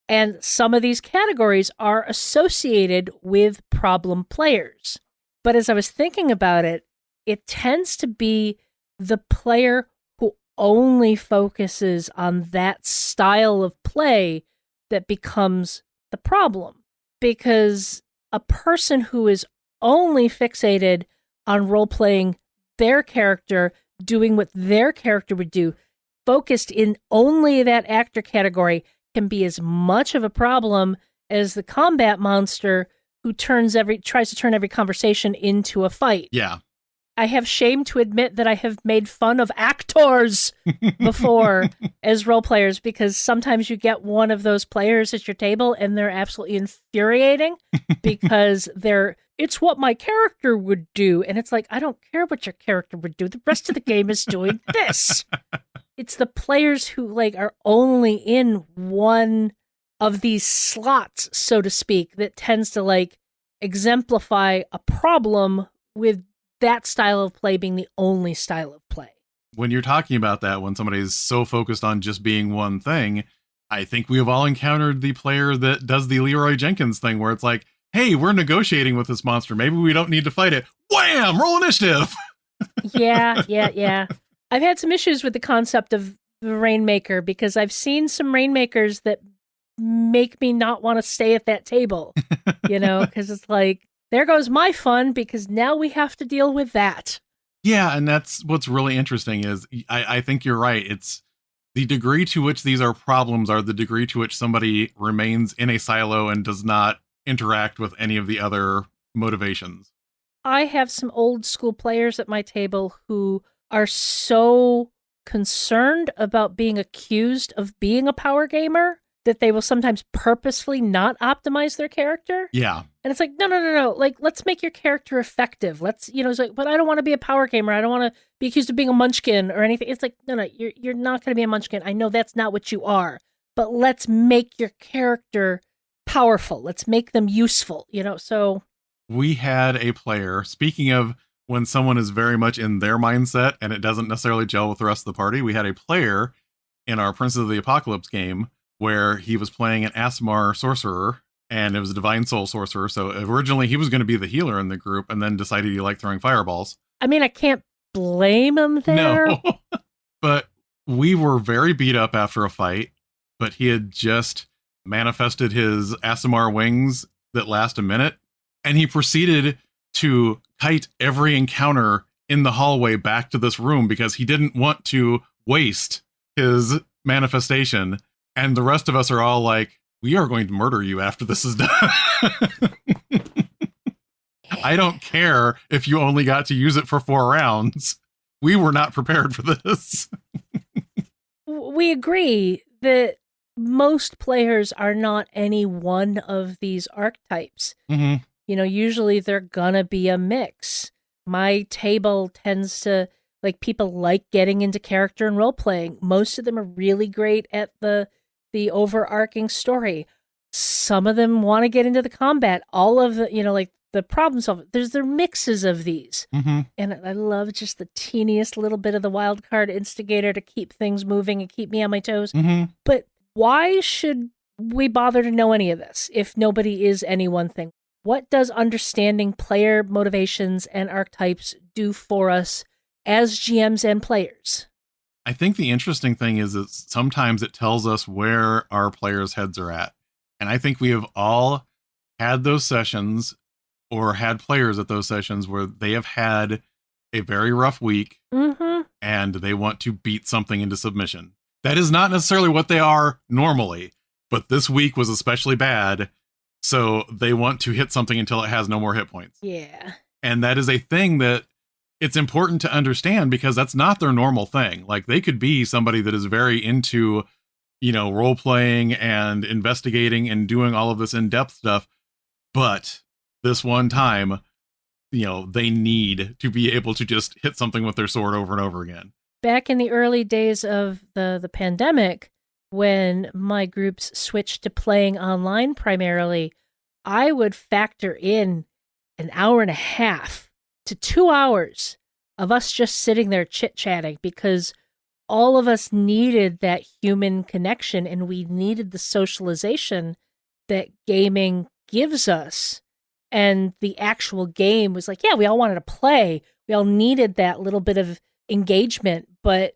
[SPEAKER 2] And some of these categories are associated with problem players. But as I was thinking about it, it tends to be the player who only focuses on that style of play that becomes the problem. Because a person who is only fixated on role-playing their character, doing what their character would do, focused in only that actor category, can be as much of a problem as the combat monster who tries to turn every conversation into a fight.
[SPEAKER 3] Yeah.
[SPEAKER 2] I have shame to admit that I have made fun of actors before as role players, because sometimes you get one of those players at your table and they're absolutely infuriating because it's what my character would do. And it's like, I don't care what your character would do. The rest of the game is doing this. It's the players who are only in one of these slots, so to speak, that tends to exemplify a problem with that style of play being the only style of play.
[SPEAKER 3] When you're talking about that, when somebody's so focused on just being one thing, I think we have all encountered the player that does the Leroy Jenkins thing where it's like, hey, we're negotiating with this monster. Maybe we don't need to fight it. Wham! Roll initiative! Yeah.
[SPEAKER 2] I've had some issues with the concept of the Rainmaker because I've seen some Rainmakers that make me not want to stay at that table, because it's like, there goes my fun because now we have to deal with that.
[SPEAKER 3] Yeah, and that's what's really interesting is I think you're right. It's the degree to which these are problems are the degree to which somebody remains in a silo and does not interact with any of the other motivations.
[SPEAKER 2] I have some old school players at my table who are so concerned about being accused of being a power gamer that they will sometimes purposefully not optimize their character.
[SPEAKER 3] Yeah.
[SPEAKER 2] And it's like, no. Let's make your character effective. It's like, but I don't want to be a power gamer. I don't want to be accused of being a munchkin or anything. It's like, no, you're not going to be a munchkin. I know that's not what you are, but let's make your character powerful. Let's make them useful, so.
[SPEAKER 3] We had a player, speaking of when someone is very much in their mindset and it doesn't necessarily gel with the rest of the party, we had a player in our Princes of the Apocalypse game where he was playing an Aasimar sorcerer, and it was a divine soul sorcerer. So originally he was going to be the healer in the group and then decided he liked throwing fireballs.
[SPEAKER 2] I mean, I can't blame him there.
[SPEAKER 3] No, but we were very beat up after a fight, but he had just manifested his Aasimar wings that last a minute, and he proceeded to kite every encounter in the hallway back to this room because he didn't want to waste his manifestation. And the rest of us are all like, we are going to murder you after this is done. I don't care if you only got to use it for 4 rounds. We were not prepared for this.
[SPEAKER 2] We agree that most players are not any one of these archetypes.
[SPEAKER 3] Mm-hmm.
[SPEAKER 2] Usually they're gonna be a mix. My table tends to, people like getting into character and role-playing. Most of them are really great at the overarching story. Some of them want to get into the combat. All of the, the problem solving. They're mixes of these.
[SPEAKER 3] Mm-hmm.
[SPEAKER 2] And I love just the teeniest little bit of the wild card instigator to keep things moving and keep me on my toes.
[SPEAKER 3] Mm-hmm.
[SPEAKER 2] But why should we bother to know any of this if nobody is any one thing? What does understanding player motivations and archetypes do for us as GMs and players?
[SPEAKER 3] I think the interesting thing is that sometimes it tells us where our players' heads are at. And I think we have all had those sessions or had players at those sessions where they have had a very rough week and they want to beat something into submission. That is not necessarily what they are normally, but this week was especially bad. So they want to hit something until it has no more hit points.
[SPEAKER 2] Yeah.
[SPEAKER 3] And that is a thing that it's important to understand because that's not their normal thing. Like they could be somebody that is very into, role playing and investigating and doing all of this in-depth stuff. But this one time, they need to be able to just hit something with their sword over and over again.
[SPEAKER 2] Back in the early days of the pandemic, when my groups switched to playing online primarily, I would factor in an hour and a half to 2 hours of us just sitting there chit-chatting because all of us needed that human connection and we needed the socialization that gaming gives us. And the actual game was like, yeah, we all wanted to play. We all needed that little bit of engagement, but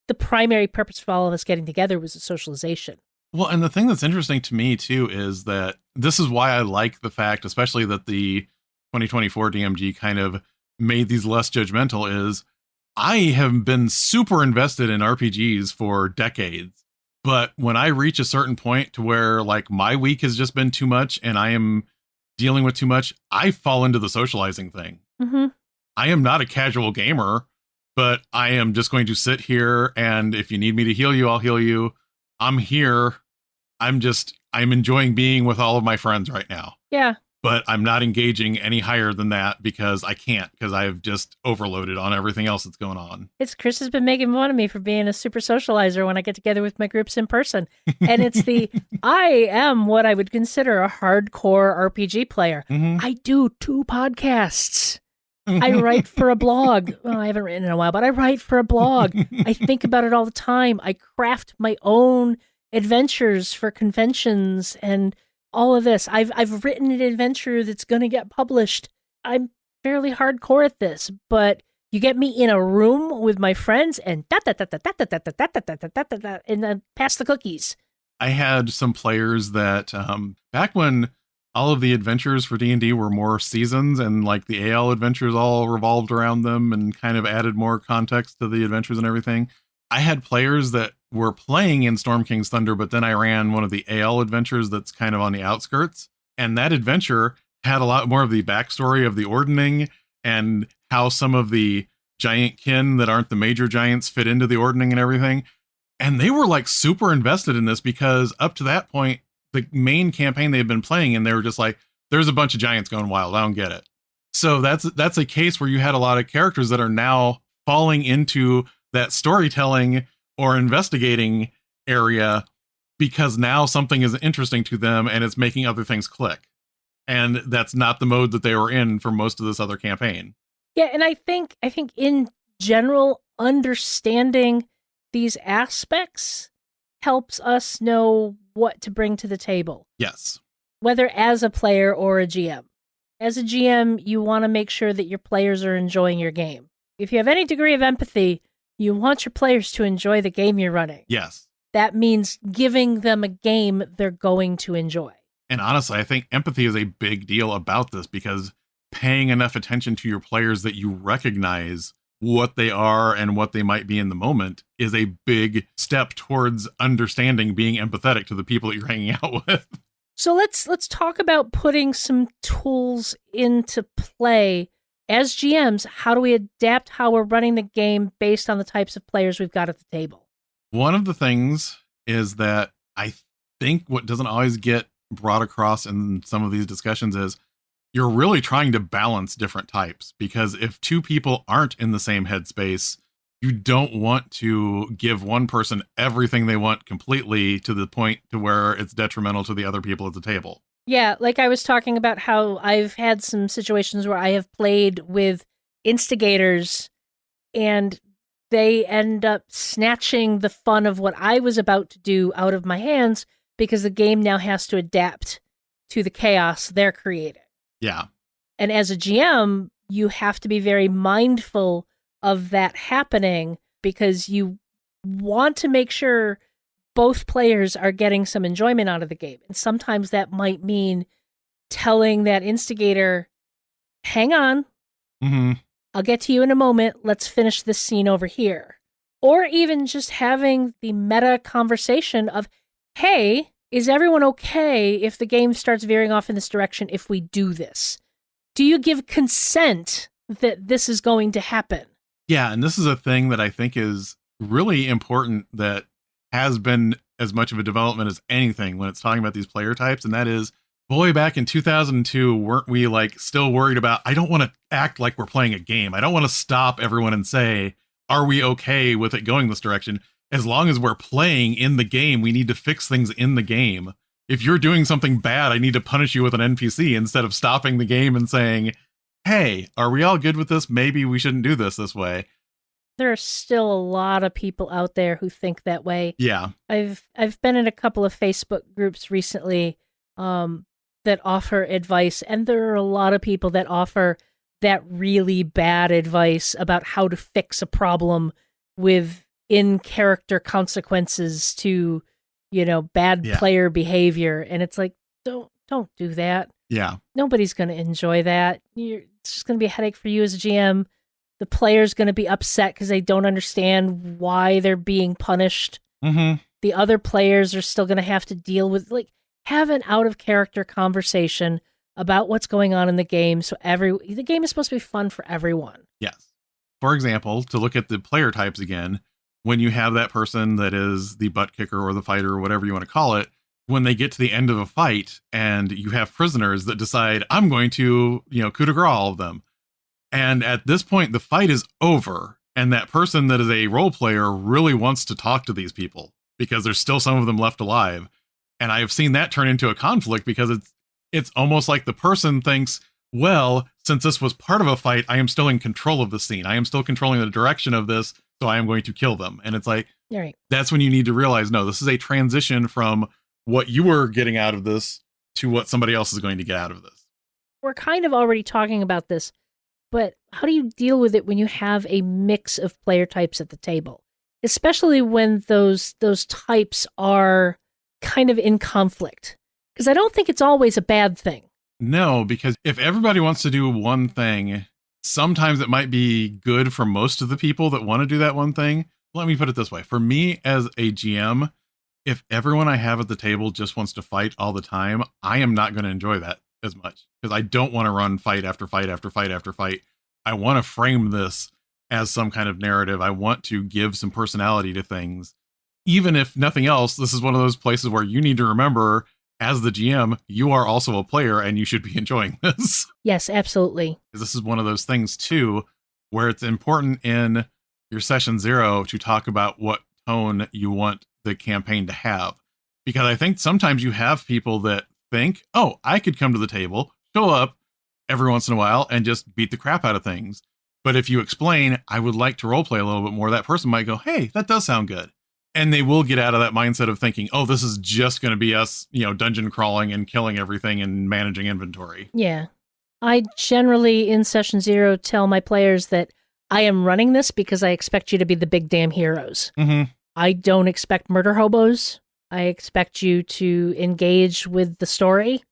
[SPEAKER 2] the primary purpose for all of us getting together was the socialization.
[SPEAKER 3] Well, and the thing that's interesting to me, too, is that this is why I like the fact, especially that the 2024 DMG kind of made these less judgmental, is I have been super invested in RPGs for decades. But when I reach a certain point to where, my week has just been too much and I am dealing with too much, I fall into the socializing thing.
[SPEAKER 2] Mm-hmm.
[SPEAKER 3] I am not a casual gamer, but I am just going to sit here, and if you need me to heal you, I'll heal you. I'm here. I'm enjoying being with all of my friends right now.
[SPEAKER 2] Yeah.
[SPEAKER 3] But I'm not engaging any higher than that because I can't, because I have just overloaded on everything else that's going on.
[SPEAKER 2] Chris has been making fun of me for being a super socializer when I get together with my groups in person. And it's I am what I would consider a hardcore RPG player.
[SPEAKER 3] Mm-hmm.
[SPEAKER 2] I do 2 podcasts. I write for a blog. Well, I haven't written in a while, but I write for a blog. I think about it all the time. I craft my own adventures for conventions and all of this. I've written an adventure that's going to get published. I'm fairly hardcore at this, but you get me in a room with my friends and and then pass the cookies.
[SPEAKER 3] I had some players that back when all of the adventures for D&D were more seasons and the AL adventures all revolved around them and kind of added more context to the adventures and everything. I had players that were playing in Storm King's Thunder, but then I ran one of the AL adventures that's kind of on the outskirts. And that adventure had a lot more of the backstory of the Ordening and how some of the giant kin that aren't the major giants fit into the Ordening and everything. And they were super invested in this because up to that point, the main campaign they've been playing, and they were just there's a bunch of giants going wild. I don't get it. So that's a case where you had a lot of characters that are now falling into that storytelling or investigating area because now something is interesting to them and it's making other things click. And that's not the mode that they were in for most of this other campaign.
[SPEAKER 2] Yeah, and I think in general, understanding these aspects helps us know what to bring to the table.
[SPEAKER 3] Yes.
[SPEAKER 2] Whether as a player or a GM. As a GM, you want to make sure that your players are enjoying your game. If you have any degree of empathy, you want your players to enjoy the game you're running.
[SPEAKER 3] Yes.
[SPEAKER 2] That means giving them a game they're going to enjoy.
[SPEAKER 3] And honestly, I think empathy is a big deal about this because paying enough attention to your players that you recognize what they are and what they might be in the moment is a big step towards understanding being empathetic to the people that you're hanging out with.
[SPEAKER 2] So let's talk about putting some tools into play. As GMs, how do we adapt how we're running the game based on the types of players we've got at the table?
[SPEAKER 3] One of the things is that I think what doesn't always get brought across in some of these discussions is you're really trying to balance different types, because if two people aren't in the same headspace, you don't want to give one person everything they want completely to the point to where it's detrimental to the other people at the table.
[SPEAKER 2] Yeah, like I was talking about how I've had some situations where I have played with instigators and they end up snatching the fun of what I was about to do out of my hands because the game now has to adapt to the chaos they're creating.
[SPEAKER 3] Yeah.
[SPEAKER 2] And as a GM, you have to be very mindful of that happening because you want to make sure both players are getting some enjoyment out of the game. And sometimes that might mean telling that instigator, hang on, I'll get to you in a moment. Let's finish this scene over here. Or even just having the meta conversation of, hey, is everyone okay if the game starts veering off in this direction if we do this? Do you give consent that this is going to happen?
[SPEAKER 3] Yeah, and this is a thing that I think is really important that has been as much of a development as anything when it's talking about these player types, and that is, boy, back in 2002, weren't we like still worried about, I don't want to act like we're playing a game. I don't want to stop everyone and say, are we okay with it going this direction? As long as we're playing in the game, we need to fix things in the game. If you're doing something bad, I need to punish you with an NPC instead of stopping the game and saying, hey, are we all good with this? Maybe we shouldn't do this way.
[SPEAKER 2] There are still a lot of people out there who think that way.
[SPEAKER 3] Yeah.
[SPEAKER 2] I've been in a couple of Facebook groups recently that offer advice, and there are a lot of people that offer that really bad advice about how to fix a problem with in-character consequences to, bad player behavior. And it's like, don't do that.
[SPEAKER 3] Yeah.
[SPEAKER 2] Nobody's going to enjoy that. It's just going to be a headache for you as a GM. The player's going to be upset because they don't understand why they're being punished. The other players are still going to have to deal with, have an out-of-character conversation about what's going on in the game. So the game is supposed to be fun for everyone.
[SPEAKER 3] Yes. For example, to look at the player types again, when you have that person that is the butt kicker or the fighter or whatever you want to call it, when they get to the end of a fight and you have prisoners that decide, I'm going to, coup de grace all of them. And at this point, the fight is over. And that person that is a role player really wants to talk to these people because there's still some of them left alive. And I've seen that turn into a conflict because it's almost like the person thinks, well, since this was part of a fight, I am still in control of the scene. I am still controlling the direction of this, so I am going to kill them. And it's like,
[SPEAKER 2] right. That's
[SPEAKER 3] when you need to realize, no, this is a transition from what you were getting out of this to what somebody else is going to get out of this.
[SPEAKER 2] We're kind of already talking about this, but how do you deal with it when you have a mix of player types at the table? Especially when those types are kind of in conflict. Because I don't think it's always a bad thing.
[SPEAKER 3] No, because if everybody wants to do one thing, sometimes it might be good for most of the people that want to do that one thing. Let me put it this way. For me as a GM, if everyone I have at the table just wants to fight all the time, I am not going to enjoy that as much because I don't want to run fight after fight after fight after fight. I want to frame this as some kind of narrative. I want to give some personality to things. Even if nothing else, this is one of those places where you need to remember, as the GM, you are also a player and you should be enjoying this.
[SPEAKER 2] Yes, absolutely.
[SPEAKER 3] This is one of those things, too, where it's important in your session 0 to talk about what tone you want the campaign to have. Because I think sometimes you have people that think, oh, I could come to the table, show up every once in a while and just beat the crap out of things. But if you explain, I would like to roleplay a little bit more, that person might go, hey, that does sound good. And they will get out of that mindset of thinking, oh, this is just going to be us, dungeon crawling and killing everything and managing inventory.
[SPEAKER 2] Yeah. I generally, in session 0, tell my players that I am running this because I expect you to be the big damn heroes. I don't expect murder hobos. I expect you to engage with the story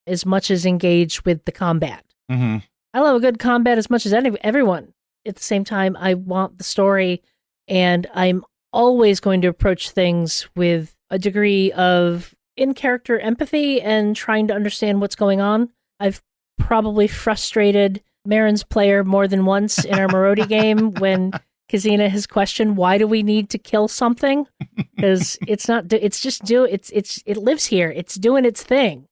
[SPEAKER 2] as much as engage with the combat. I love a good combat as much as everyone. At the same time, I want the story, and I'm always going to approach things with a degree of in-character empathy and trying to understand what's going on. I've probably frustrated Marin's player more than once in our Marodi game when Kazina has questioned, why do we need to kill something? Because it lives here. It's doing its thing,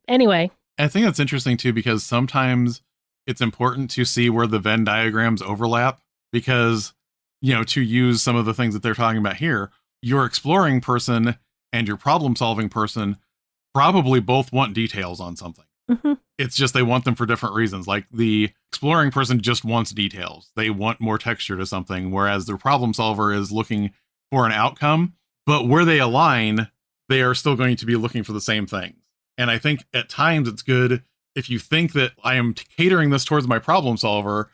[SPEAKER 2] Anyway.
[SPEAKER 3] I think that's interesting too, because sometimes it's important to see where the Venn diagrams overlap, because, to use some of the things that they're talking about here, your exploring person and your problem solving person probably both want details on something.
[SPEAKER 2] Mm-hmm.
[SPEAKER 3] It's just they want them for different reasons. Like the exploring person just wants details. They want more texture to something, whereas their problem solver is looking for an outcome. But where they align, they are still going to be looking for the same things. And I think at times it's good, if you think that I am catering this towards my problem solver,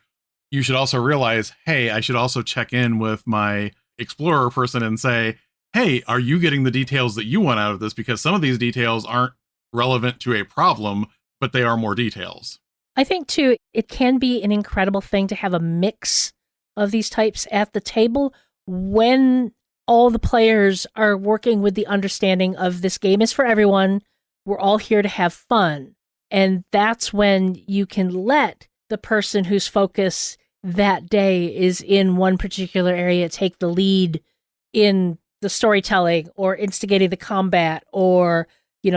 [SPEAKER 3] you should also realize, hey, I should also check in with my explorer person and say, hey, are you getting the details that you want out of this? Because some of these details aren't relevant to a problem, but they are more details.
[SPEAKER 2] I think, too, it can be an incredible thing to have a mix of these types at the table when all the players are working with the understanding of this game is for everyone. We're all here to have fun. And that's when you can let the person whose focus that day is in one particular area take the lead in the storytelling or instigating the combat or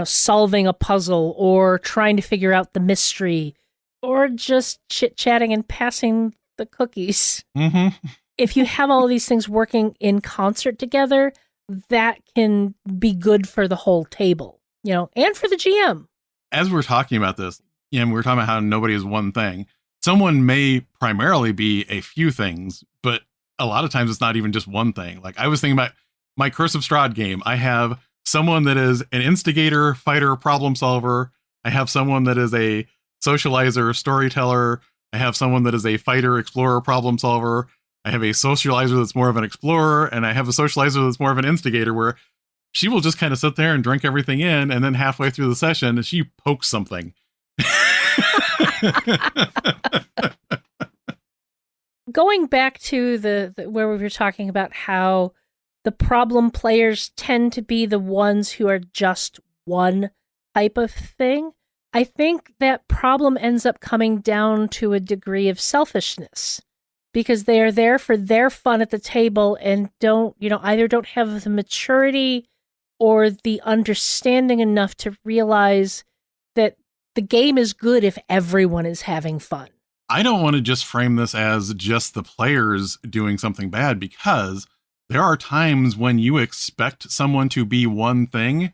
[SPEAKER 2] solving a puzzle or trying to figure out the mystery or just chit-chatting and passing the cookies.
[SPEAKER 3] Mm-hmm.
[SPEAKER 2] If you have all of these things working in concert together, that can be good for the whole table, and for the GM.
[SPEAKER 3] As we're talking about this, we're talking about how nobody is one thing. Someone may primarily be a few things, but a lot of times it's not even just one thing. Like I was thinking about my Curse of Strahd game. I have someone that is an instigator, fighter, problem solver. I have someone that is a socializer, storyteller. I have someone that is a fighter, explorer, problem solver. I have a socializer that's more of an explorer, and I have a socializer that's more of an instigator, where she will just kind of sit there and drink everything in, and then halfway through the session, she pokes something.
[SPEAKER 2] Going back to the where we were talking about how the problem players tend to be the ones who are just one type of thing, I think that problem ends up coming down to a degree of selfishness, because they are there for their fun at the table and either don't have the maturity or the understanding enough to realize that the game is good if everyone is having fun.
[SPEAKER 3] I don't want to just frame this as just the players doing something bad, because there are times when you expect someone to be one thing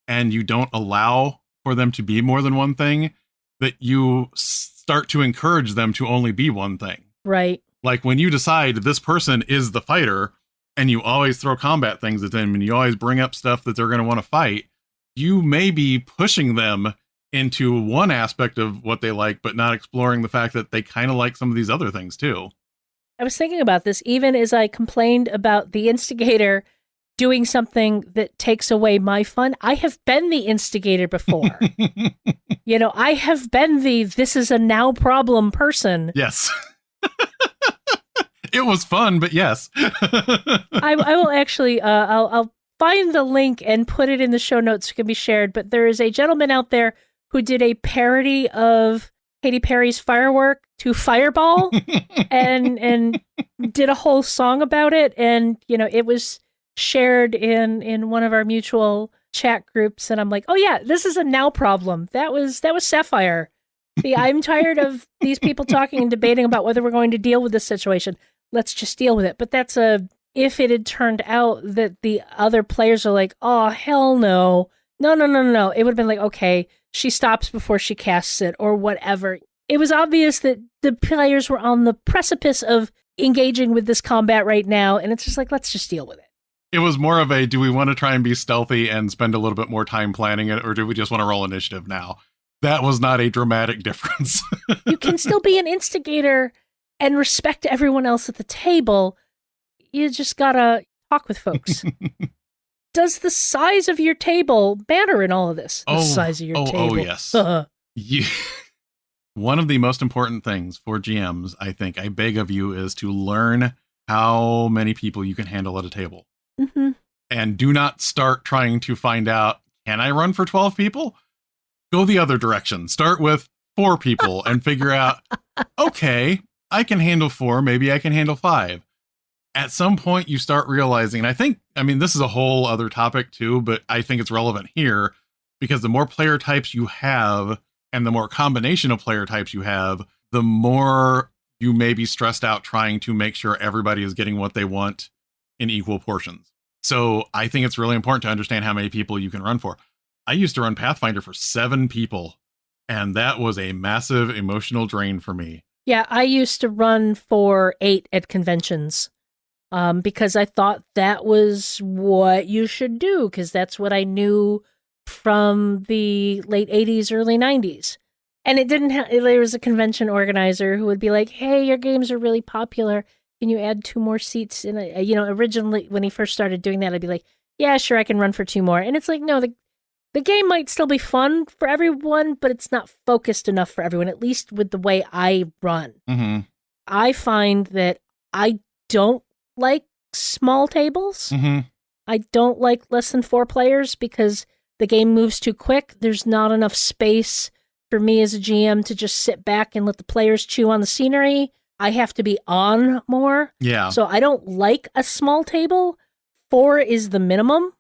[SPEAKER 3] and you don't allow for them to be more than one thing, that you start to encourage them to only be one thing.
[SPEAKER 2] Right.
[SPEAKER 3] Like when you decide this person is the fighter and you always throw combat things at them and you always bring up stuff that they're going to want to fight, you may be pushing them into one aspect of what they like, but not exploring the fact that they kind of like some of these other things too.
[SPEAKER 2] I was thinking about this even as I complained about the instigator doing something that takes away my fun. I have been the instigator before. I have been this is a now problem person.
[SPEAKER 3] Yes. It was fun, but yes.
[SPEAKER 2] I will actually, I'll find the link and put it in the show notes so it can be shared. But there is a gentleman out there who did a parody of Katy Perry's Firework to Fireball and did a whole song about it. And, it was shared in one of our mutual chat groups. And I'm like, oh yeah, this is a now problem. That was Sapphire. See, I'm tired of these people talking and debating about whether we're going to deal with this situation. Let's just deal with it. But if it had turned out that the other players are like, oh, hell no. No. It would have been like, okay, she stops before she casts it or whatever. It was obvious that the players were on the precipice of engaging with this combat right now. And it's just like, let's just deal with it.
[SPEAKER 3] It was more of a, do we want to try and be stealthy and spend a little bit more time planning it? Or do we just want to roll initiative now? That was not a dramatic difference.
[SPEAKER 2] You can still be an instigator and respect everyone else at the table. You just gotta talk with folks. Does the size of your table matter in all of this? The size of your table.
[SPEAKER 3] Oh, yes. One of the most important things for GMs, I think, I beg of you, is to learn how many people you can handle at a table.
[SPEAKER 2] Mm-hmm.
[SPEAKER 3] And do not start trying to find out, can I run for 12 people? Go the other direction. Start with 4 people and figure out, okay, I can handle 4, maybe I can handle 5. at some point you start realizing, and I mean, this is a whole other topic too, but I think it's relevant here because the more player types you have and the more combination of player types you have, the more you may be stressed out trying to make sure everybody is getting what they want in equal portions. So I think it's really important to understand how many people you can run for. I used to run Pathfinder for 7 people, and that was a massive emotional drain for me.
[SPEAKER 2] Yeah, I used to run for 8 at conventions because I thought that was what you should do, because that's what I knew from the late 80s, early 90s. And it didn't there was a convention organizer who would be like, hey, your games are really popular. Can you add 2 more seats? And, originally when he first started doing that, I'd be like, yeah, sure, I can run for 2 more. And it's like, no, the game might still be fun for everyone, but it's not focused enough for everyone, at least with the way I run.
[SPEAKER 3] Mm-hmm.
[SPEAKER 2] I find that I don't like small tables.
[SPEAKER 3] Mm-hmm.
[SPEAKER 2] I don't like less than 4 players because the game moves too quick. There's not enough space for me as a GM to just sit back and let the players chew on the scenery. I have to be on more.
[SPEAKER 3] Yeah.
[SPEAKER 2] So I don't like a small table. 4 is the minimum.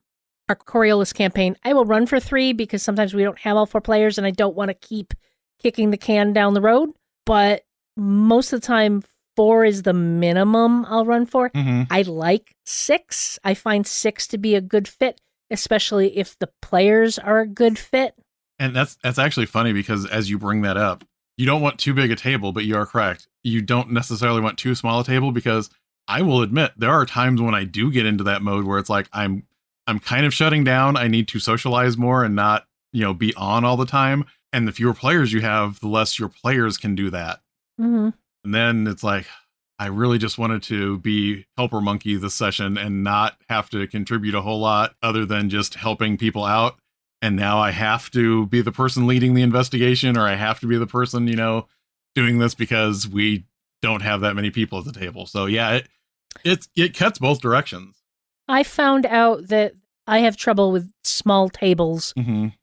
[SPEAKER 2] Our Coriolis campaign, I will run for 3 because sometimes we don't have all 4 players and I don't want to keep kicking the can down the road. But most of the time, 4 is the minimum I'll run for.
[SPEAKER 3] Mm-hmm.
[SPEAKER 2] I like 6. I find 6 to be a good fit, especially if the players are a good fit.
[SPEAKER 3] And that's actually funny because as you bring that up, you don't want too big a table, but you are correct. You don't necessarily want too small a table because I will admit there are times when I do get into that mode where it's like I'm kind of shutting down. I need to socialize more and not, be on all the time. And the fewer players you have, the less your players can do that.
[SPEAKER 2] Mm-hmm.
[SPEAKER 3] And then it's like, I really just wanted to be helper monkey this session and not have to contribute a whole lot other than just helping people out. And now I have to be the person leading the investigation, or I have to be the person, doing this because we don't have that many people at the table. So yeah, it cuts both directions.
[SPEAKER 2] I found out that I have trouble with small tables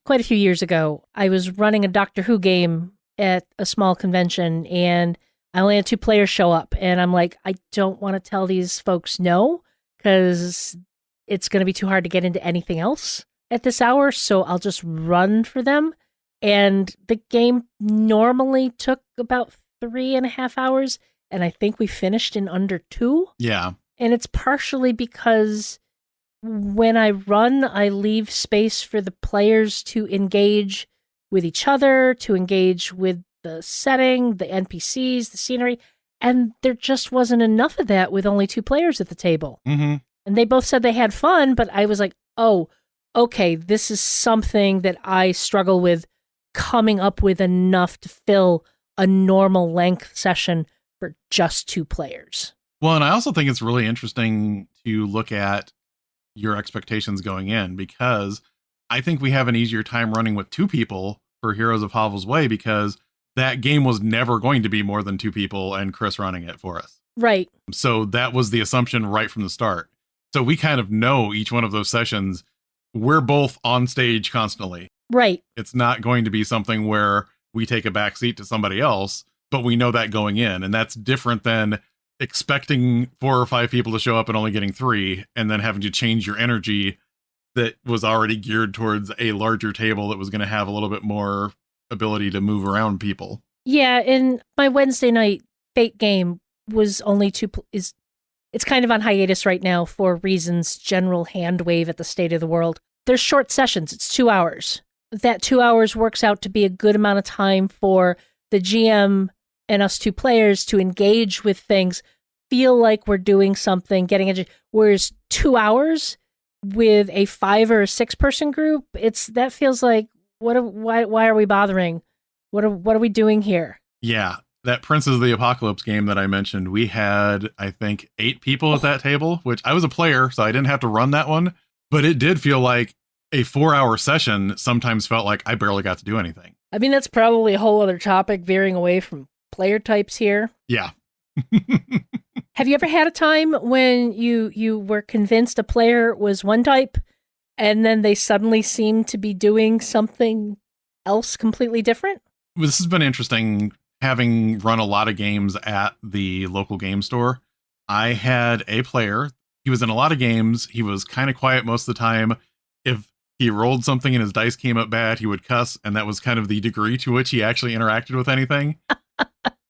[SPEAKER 2] quite a few years ago. I was running a Doctor Who game at a small convention and I only had 2 players show up. And I'm like, I don't want to tell these folks no, because it's going to be too hard to get into anything else at this hour. So I'll just run for them. And the game normally took about 3.5 hours. And I think we finished in under 2.
[SPEAKER 3] Yeah.
[SPEAKER 2] And it's partially because when I run, I leave space for the players to engage with each other, to engage with the setting, the NPCs, the scenery. And there just wasn't enough of that with only 2 players at the table.
[SPEAKER 3] Mm-hmm.
[SPEAKER 2] And they both said they had fun, but I was like, oh, okay, this is something that I struggle with, coming up with enough to fill a normal length session for just 2 players.
[SPEAKER 3] Well, and I also think it's really interesting to look at your expectations going in, because I think we have an easier time running with 2 people for Heroes of Havel's Way because that game was never going to be more than 2 people and Chris running it for us.
[SPEAKER 2] Right.
[SPEAKER 3] So that was the assumption right from the start. So we kind of know each one of those sessions, we're both on stage constantly.
[SPEAKER 2] Right.
[SPEAKER 3] It's not going to be something where we take a back seat to somebody else, but we know that going in. And that's different than expecting 4 or 5 people to show up and only getting 3, and then having to change your energy that was already geared towards a larger table that was going to have a little bit more ability to move around people.
[SPEAKER 2] Yeah, and my Wednesday night Fate game was only 2. It's kind of on hiatus right now for reasons, general hand wave at the state of the world. There's short sessions. It's 2 hours. That 2 hours works out to be a good amount of time for the GM and us 2 players to engage with things, feel like we're doing something, getting educated. Whereas 2 hours with a 5 or 6 person group, that feels like, why are we bothering? What are we doing here?
[SPEAKER 3] Yeah. That Princes of the Apocalypse game that I mentioned, we had, I think, 8 people at that table, which I was a player, so I didn't have to run that one. But it did feel like a 4-hour session sometimes felt like I barely got to do anything.
[SPEAKER 2] I mean, that's probably a whole other topic, veering away from player types here.
[SPEAKER 3] Yeah.
[SPEAKER 2] Have you ever had a time when you were convinced a player was one type and then they suddenly seemed to be doing something else completely different?
[SPEAKER 3] This has been interesting, having run a lot of games at the local game store. I had a player. He was in a lot of games. He was kind of quiet most of the time. If he rolled something and his dice came up bad, he would cuss, and that was kind of the degree to which he actually interacted with anything.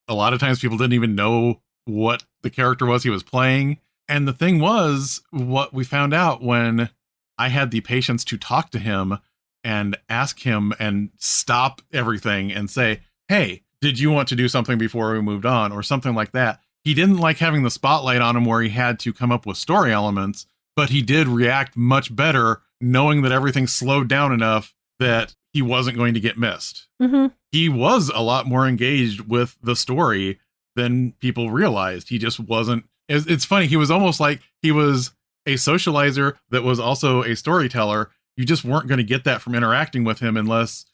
[SPEAKER 3] A lot of times people didn't even know what the character was he was playing. And the thing was, what we found out when I had the patience to talk to him and ask him and stop everything and say, hey, did you want to do something before we moved on, or something like that? He didn't like having the spotlight on him where he had to come up with story elements, but he did react much better knowing that everything slowed down enough that he wasn't going to get missed.
[SPEAKER 2] Mm-hmm.
[SPEAKER 3] He was a lot more engaged with the story than people realized. He just wasn't. It's funny. He was almost like he was a socializer that was also a storyteller. You just weren't going to get that from interacting with him unless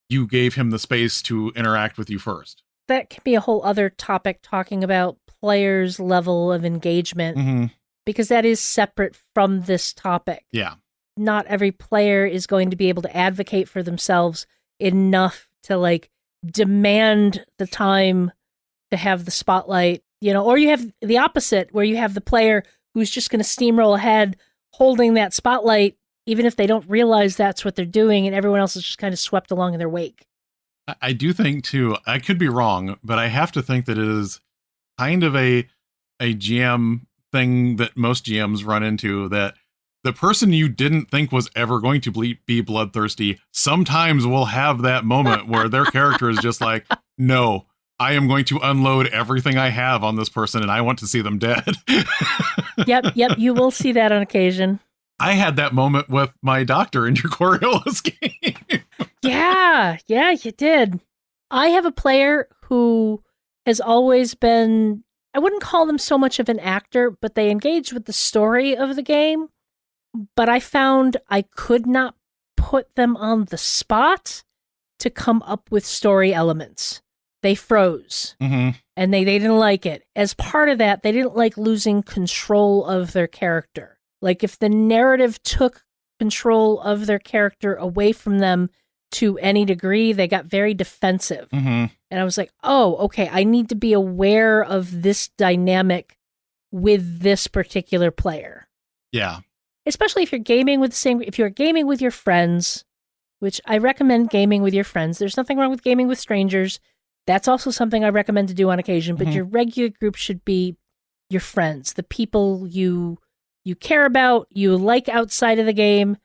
[SPEAKER 3] you gave him the space to interact with you first.
[SPEAKER 2] That can be a whole other topic, talking about players' level of engagement,
[SPEAKER 3] Mm-hmm.
[SPEAKER 2] because that is separate from this topic.
[SPEAKER 3] Yeah.
[SPEAKER 2] Not every player is going to be able to advocate for themselves enough to like demand the time to have the spotlight, or you have the opposite where you have the player who's just going to steamroll ahead holding that spotlight, even if they don't realize that's what they're doing, and everyone else is just kind of swept along in their wake.
[SPEAKER 3] I do think too, I could be wrong, but I have to think that it is kind of a GM thing that most GMs run into, that the person you didn't think was ever going to be bloodthirsty sometimes will have that moment where their character is just like, no, I am going to unload everything I have on this person and I want to see them dead.
[SPEAKER 2] Yep, you will see that on occasion.
[SPEAKER 3] I had that moment with my doctor in your Coriolis game.
[SPEAKER 2] Yeah, you did. I have a player who has always been, I wouldn't call them so much of an actor, but they engage with the story of the game. But I found I could not put them on the spot to come up with story elements. They froze.
[SPEAKER 3] Mm-hmm.
[SPEAKER 2] And they didn't like it. As part of that, they didn't like losing control of their character. Like if the narrative took control of their character away from them to any degree, they got very defensive.
[SPEAKER 3] Mm-hmm.
[SPEAKER 2] And I was like, oh, okay, I need to be aware of this dynamic with this particular player.
[SPEAKER 3] Yeah.
[SPEAKER 2] Especially if you're gaming with if you're gaming with your friends, which I recommend gaming with your friends. There's nothing wrong with gaming with strangers. That's also something I recommend to do on occasion, but your regular group should be your friends, the people you care about, you like outside of the game.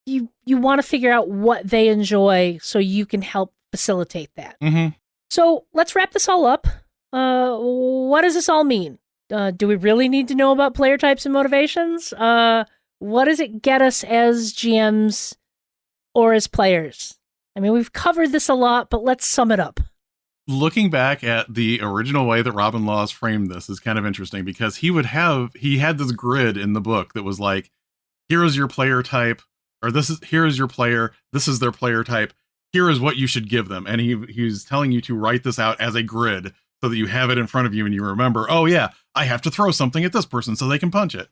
[SPEAKER 2] You want to figure out what they enjoy so you can help facilitate that.
[SPEAKER 3] Mm-hmm.
[SPEAKER 2] So let's wrap this all up. What does this all mean? Do we really need to know about player types and motivations? What does it get us as GMs or as players? I mean, we've covered this a lot, but let's sum it up.
[SPEAKER 3] Looking back at the original way that Robin Laws framed this is kind of interesting, because he had this grid in the book that was like, here is your player type, or here is your player, this is their player type, here is what you should give them. And he's telling you to write this out as a grid so that you have it in front of you and you remember, oh yeah, I have to throw something at this person so they can punch it.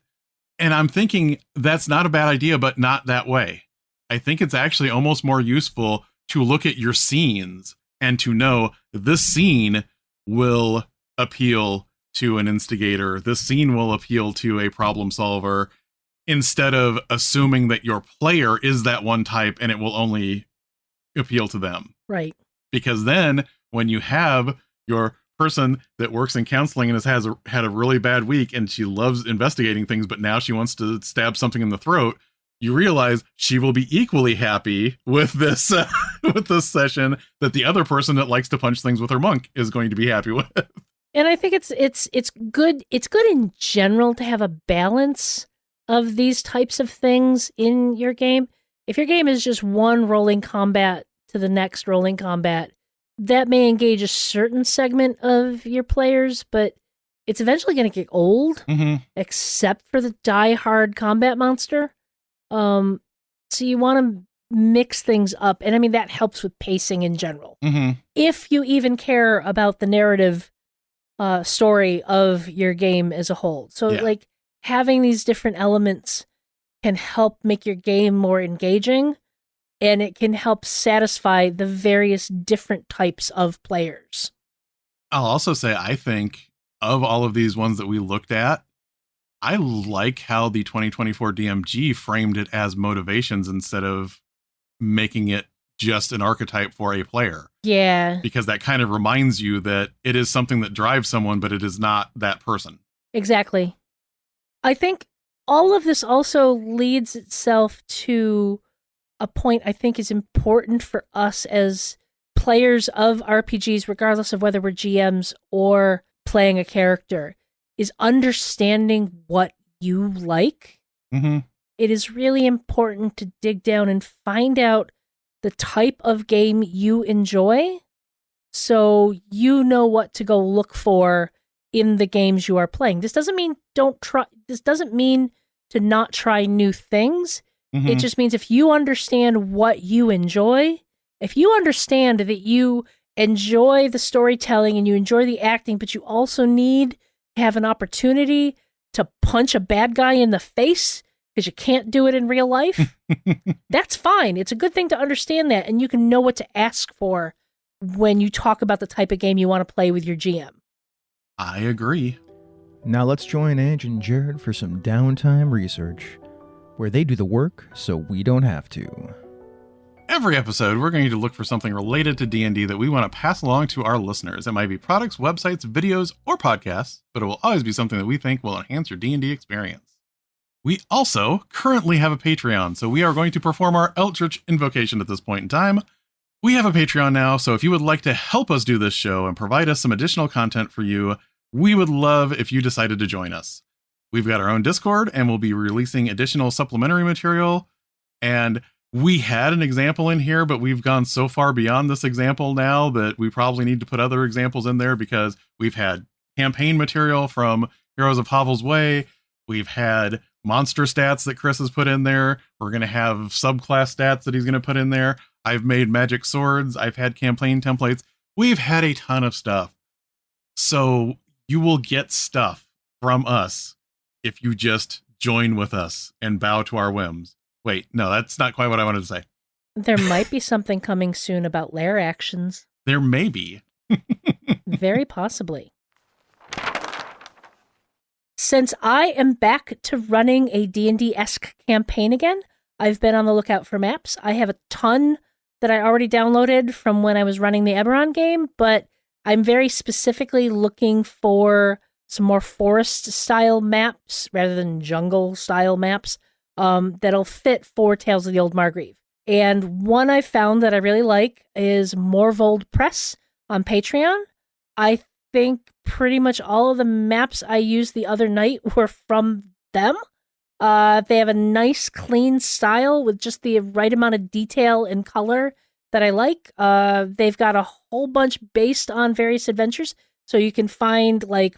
[SPEAKER 3] And I'm thinking that's not a bad idea, but not that way. I think it's actually almost more useful to look at your scenes and to know this scene will appeal to an instigator. This scene will appeal to a problem solver, instead of assuming that your player is that one type and it will only appeal to them.
[SPEAKER 2] Right.
[SPEAKER 3] Because then when you have your person that works in counseling and has had a really bad week and she loves investigating things, but now she wants to stab something in the throat, you realize she will be equally happy with this with this session that the other person that likes to punch things with her monk is going to be happy with.
[SPEAKER 2] And I think it's good. It's good in general to have a balance of these types of things in your game. If your game is just one rolling combat to the next rolling combat, that may engage a certain segment of your players, but it's eventually going to get old, except for the die-hard combat monster. So you want to mix things up. And I mean, that helps with pacing in general. If you even care about the narrative story of your game as a whole. So like having these different elements can help make your game more engaging, and it can help satisfy the various different types of players.
[SPEAKER 3] I'll also say, I think of all of these ones that we looked at, I like how the 2024 DMG framed it as motivations instead of making it just an archetype for a player.
[SPEAKER 2] Yeah.
[SPEAKER 3] Because that kind of reminds you that it is something that drives someone, but it is not that person.
[SPEAKER 2] Exactly. I think all of this also leads itself to a point I think is important for us as players of RPGs, regardless of whether we're GMs or playing a character, is understanding what you like.
[SPEAKER 3] Mm-hmm.
[SPEAKER 2] It is really important to dig down and find out the type of game you enjoy so you know what to go look for in the games you are playing. This doesn't mean this doesn't mean to not try new things.
[SPEAKER 3] Mm-hmm.
[SPEAKER 2] It just means if you understand what you enjoy, if you understand that you enjoy the storytelling and you enjoy the acting, but you also need to have an opportunity to punch a bad guy in the face because you can't do it in real life, that's fine. It's a good thing to understand that, and you can know what to ask for when you talk about the type of game you want to play with your GM.
[SPEAKER 3] I agree.
[SPEAKER 4] Now let's join Ange and Jared for some downtime research, where they do the work so we don't have to.
[SPEAKER 3] Every episode, we're going to look for something related to D&D that we want to pass along to our listeners. It might be products, websites, videos, or podcasts, but it will always be something that we think will enhance your D&D experience. We also currently have a Patreon, so we are going to perform our Eldritch Invocation at this point in time. We have a Patreon now, so if you would like to help us do this show and provide us some additional content for you, we would love if you decided to join us. We've got our own Discord, and we'll be releasing additional supplementary material, and we had an example in here, but we've gone so far beyond this example now that we probably need to put other examples in there because we've had campaign material from Heroes of Havel's Way. We've had monster stats that Chris has put in there. We're going to have subclass stats that he's going to put in there. I've made magic swords. I've had campaign templates. We've had a ton of stuff. So you will get stuff from us if you just join with us and bow to our whims. Wait, no, that's not quite what I wanted to say.
[SPEAKER 2] There might be something coming soon about lair actions.
[SPEAKER 3] There may be.
[SPEAKER 2] Very possibly. Since I am back to running a D&D-esque campaign again, I've been on the lookout for maps. I have a ton that I already downloaded from when I was running the Eberron game, but I'm very specifically looking for some more forest-style maps rather than jungle-style maps that'll fit for Tales of the Old Margrave. And one I found that I really like is Morvold Press on Patreon. I think pretty much all of the maps I used the other night were from them. They have a nice, clean style with just the right amount of detail and color that I like. They've got a whole bunch based on various adventures, so you can find like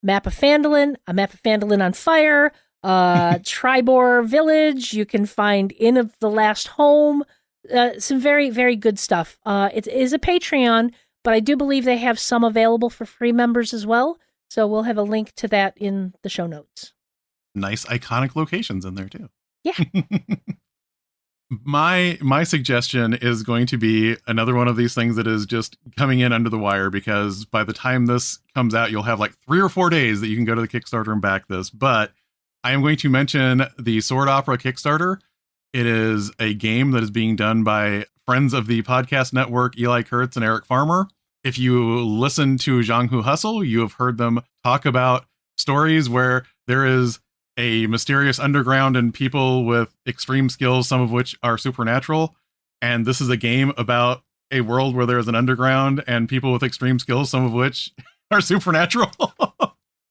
[SPEAKER 2] map of Phandalin, a map of Phandalin on fire, Tribor Village. You can find Inn of the Last Home. Some very, very good stuff. It is a Patreon, but I do believe they have some available for free members as well. So we'll have a link to that in the show notes.
[SPEAKER 3] Nice iconic locations in there too.
[SPEAKER 2] Yeah.
[SPEAKER 3] My suggestion is going to be another one of these things that is just coming in under the wire, because by the time this comes out, you'll have like 3 or 4 days that you can go to the Kickstarter and back this. But I am going to mention the Sword Opera Kickstarter. It is a game that is being done by friends of the podcast network, Eli Kurtz and Eric Farmer. If you listen to Zhang Hu Hustle, you have heard them talk about stories where there is a mysterious underground and people with extreme skills, some of which are supernatural. And this is a game about a world where there is an underground and people with extreme skills, some of which are supernatural.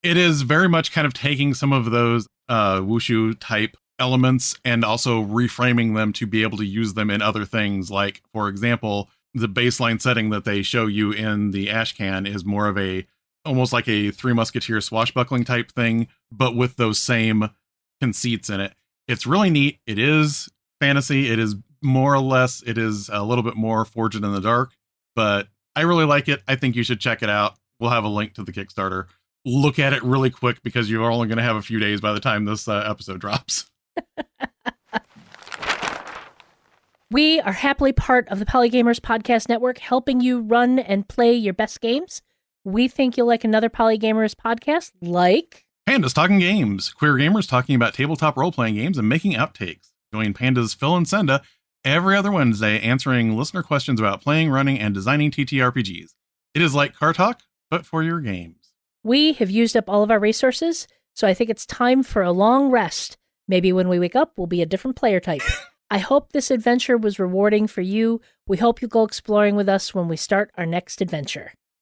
[SPEAKER 3] It is very much kind of taking some of those wushu type elements and also reframing them to be able to use them in other things. Like, for example, the baseline setting that they show you in the Ashcan is more of a almost like a Three Musketeers swashbuckling type thing, but with those same conceits in it. It's really neat. It is fantasy. It is more or less, it is a little bit more Forged in the Dark, but I really like it. I think you should check it out. We'll have a link to the Kickstarter. Look at it really quick because you're only going to have a few days by the time this episode drops.
[SPEAKER 2] We are happily part of the Polygamers Podcast Network, helping you run and play your best games. We think you'll like another Polygamers podcast like
[SPEAKER 3] Pandas Talking Games, queer gamers talking about tabletop role-playing games and making outtakes. Join Pandas Phil and Senda every other Wednesday answering listener questions about playing, running, and designing TTRPGs. It is like Car Talk, but for your games.
[SPEAKER 2] We have used up all of our resources, so I think it's time for a long rest. Maybe when we wake up, we'll be a different player type. I hope this adventure was rewarding for you. We hope you go exploring with us when we start our next adventure.